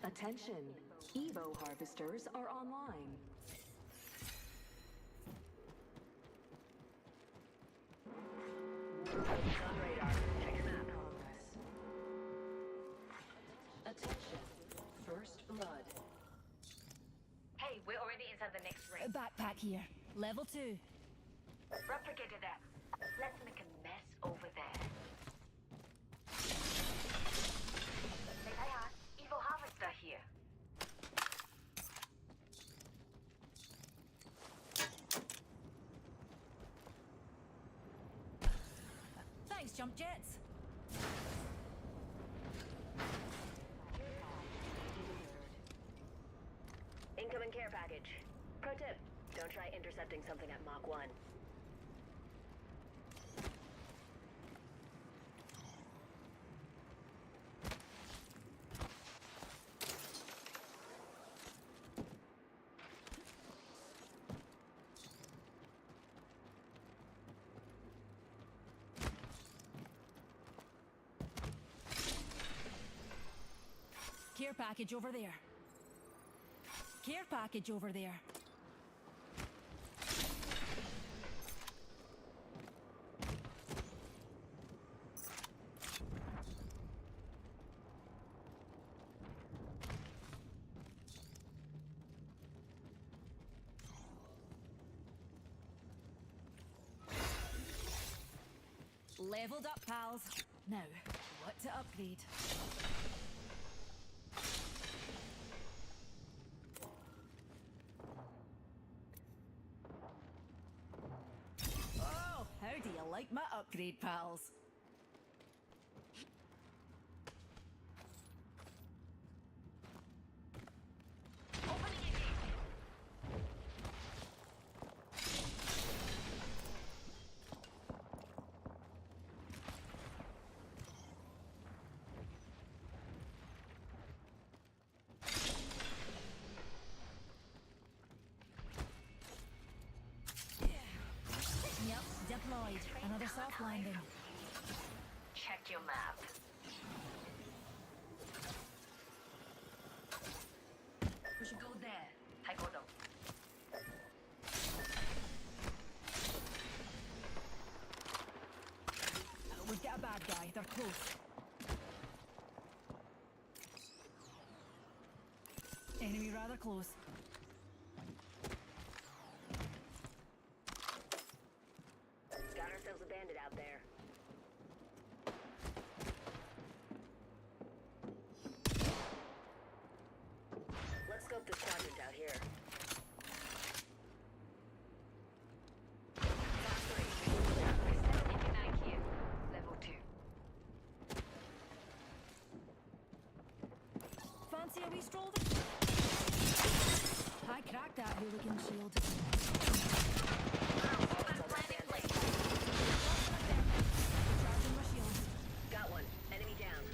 Attention, Evo harvesters are online. On radar. Check your map. Progress. Attention, first blood. Hey, we're already inside the next ring. Backpack here. Level 2. Replicated that. Let's make a mess over there. Say hi, Evil Harvester here. Thanks, jump jets. Incoming care package. Pro tip, don't try intercepting something at Mach 1. Care package over there. Care package over there. Leveled up, pals. Now, what to upgrade? Oh, how do you like my upgrade, pals? Opening a gate. Yep, deployed. Another soft landing. Check your map. We should go there. Taekwondo. We've got a bad guy. They're close. Enemy rather close. Got ourselves a bandit out there. Let's scope this quadrant out here. Here. Level 2. Fancy a wee stroll? I cracked that hooligan shield. Charging my shield. Got one. Enemy down.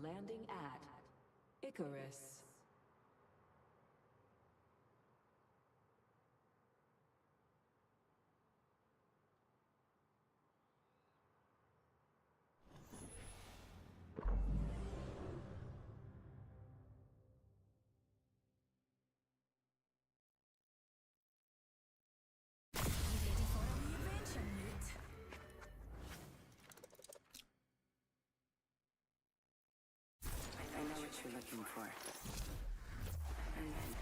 landing at Icarus. Ready for a wee adventure, mate? I know what you're looking for. And then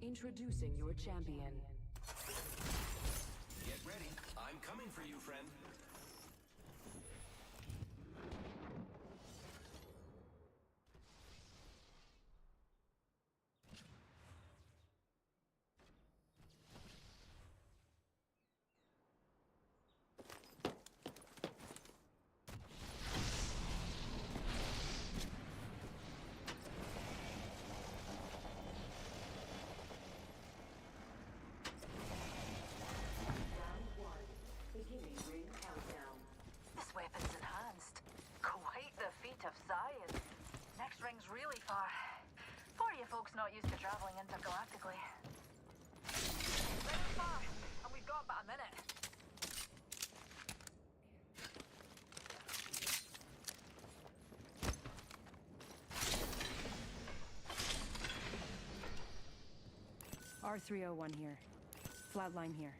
introducing your champion. Get ready. I'm coming for you, friend. Round 1. Beginning ring countdown. This weapon's enhanced. Quite the feat of science. Next ring's really far. For you folks not used to traveling intergalactically. Ring's far, and we've got about a minute. R301 here. Flatline here.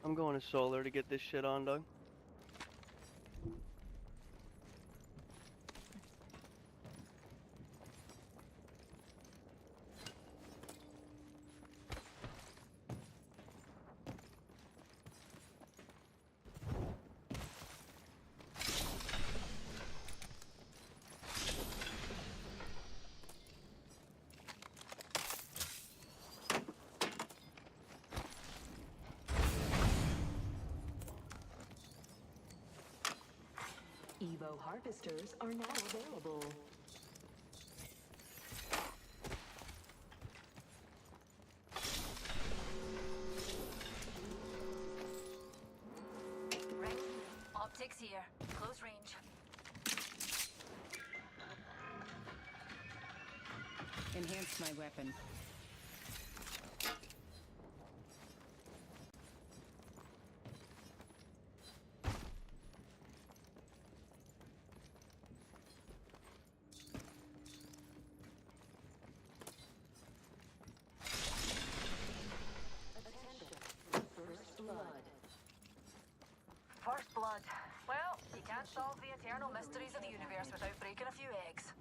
I'm going to solar to get this shit on, Doug. Evo harvesters are now available. Ring. Optics here. Close range. Enhance my weapon. First blood. First blood. Well, you can't solve the eternal mysteries of the universe without breaking a few eggs.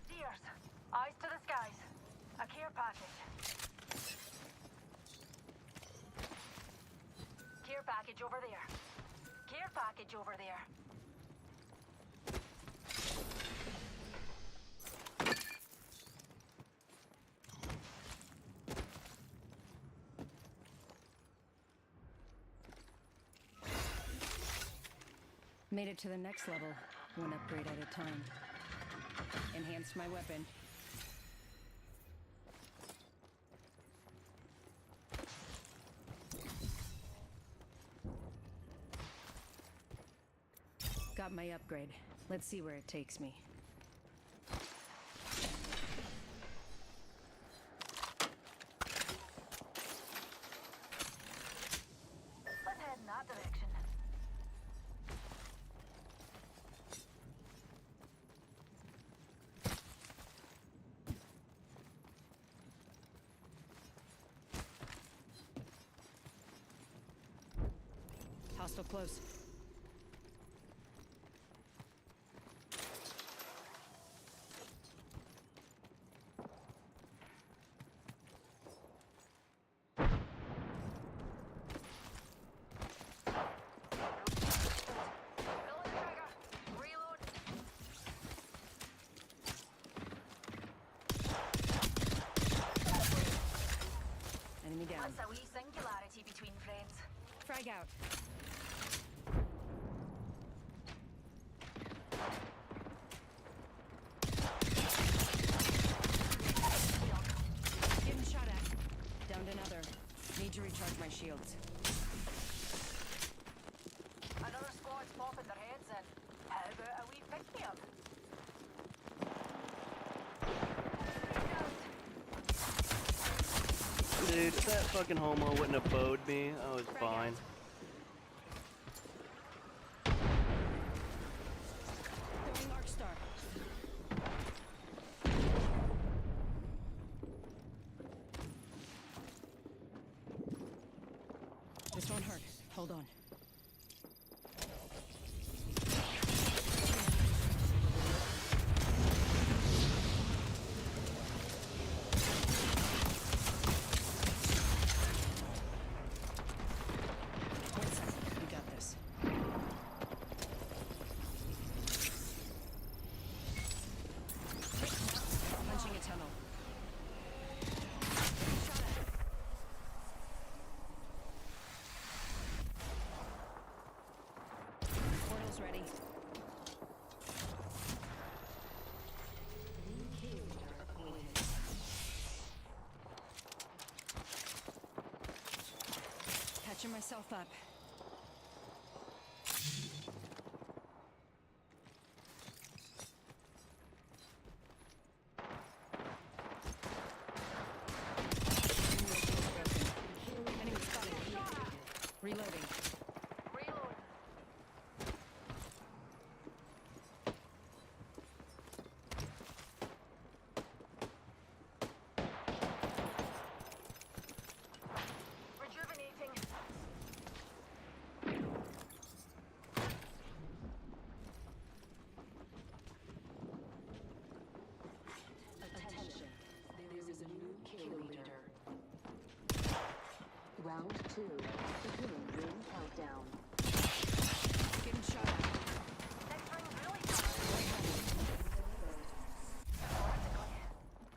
Deers. Eyes to the skies. A care package. Care package over there. Care package over there. Made it to the next level, one upgrade at a time. Enhanced my weapon. Got my upgrade. Let's see where it takes me. Let's head in that direction. Hostile close. Pull the trigger. Reload. Enemy down. That's a wee singularity between friends. Frag out. shields. Another squad's popping their heads in. How about a wee pick-me-up? Dude, if that fucking homo wouldn't have bowed me, I was fine. Throwing arc star. This won't hurt. Hold on. We got this. Punching a tunnel. Portal's ready. Patching myself up. Enemy spotted. Reloading. Reload. Rejuvenating. Attention. There is a new kill leader. Round 2. Beginning ring countdown. Getting shot at. Next ring really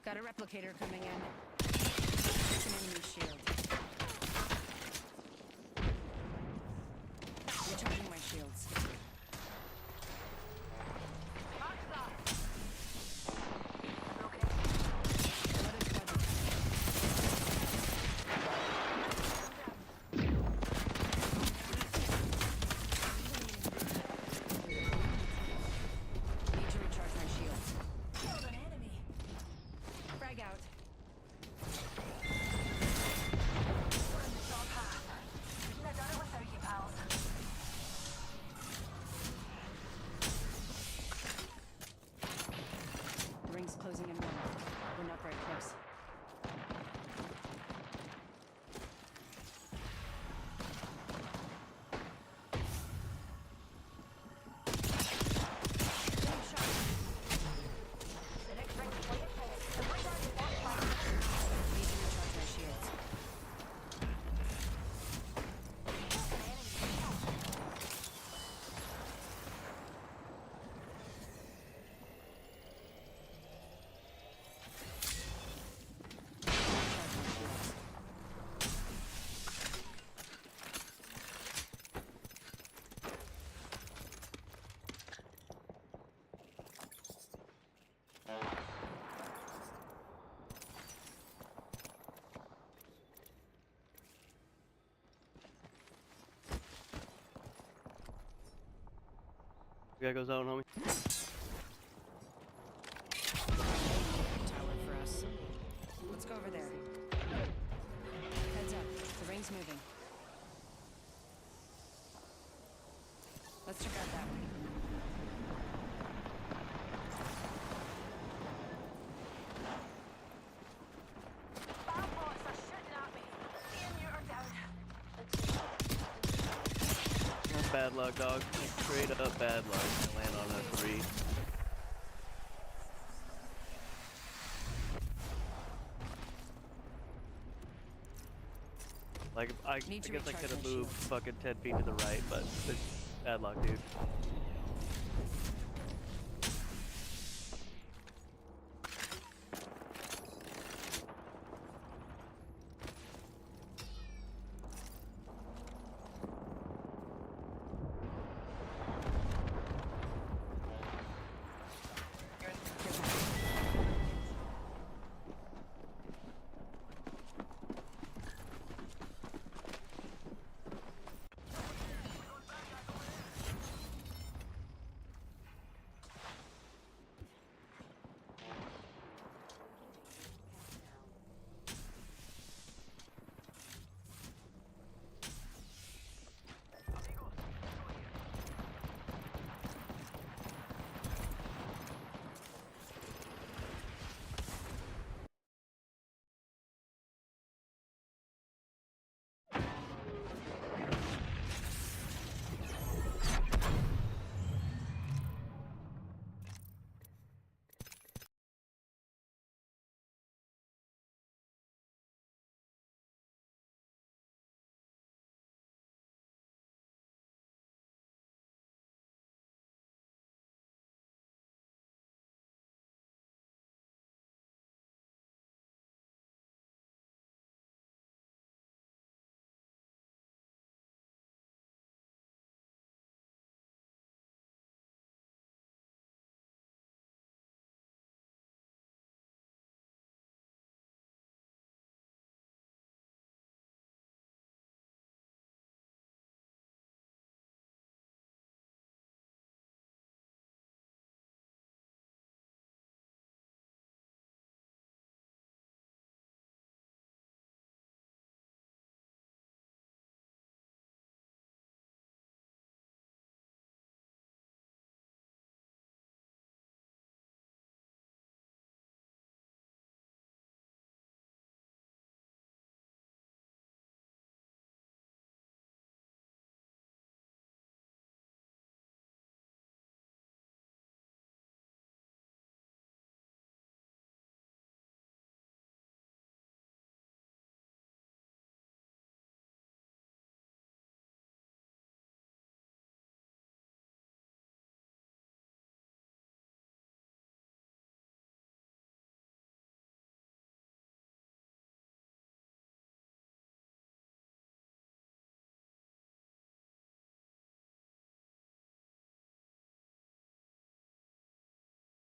Got a replicator coming in. It's an enemy shield. Recharging my shields. Mark that. Okay. Another squadron. Need to recharge my shields. Killed an enemy. Frag out. We're in the top half. Couldn't have done it without you, pals. The ring's closing in one. We're not very close. Getting shot. The next ring's waiting for us. The ring already walked by. Need to recharge my shields. An enemy killed. You gotta go zone, homie. Tower for us. Let's go over there. Heads up. The ring's moving. Let's check out that way. Bad boys are shooting at me. Ian, you're down. That's bad luck, dog. Straight up bad luck. I land on a 3. Like, I Need to guess I recharge could have my moved shields. fucking 10 feet to the right, but it's bad luck, dude.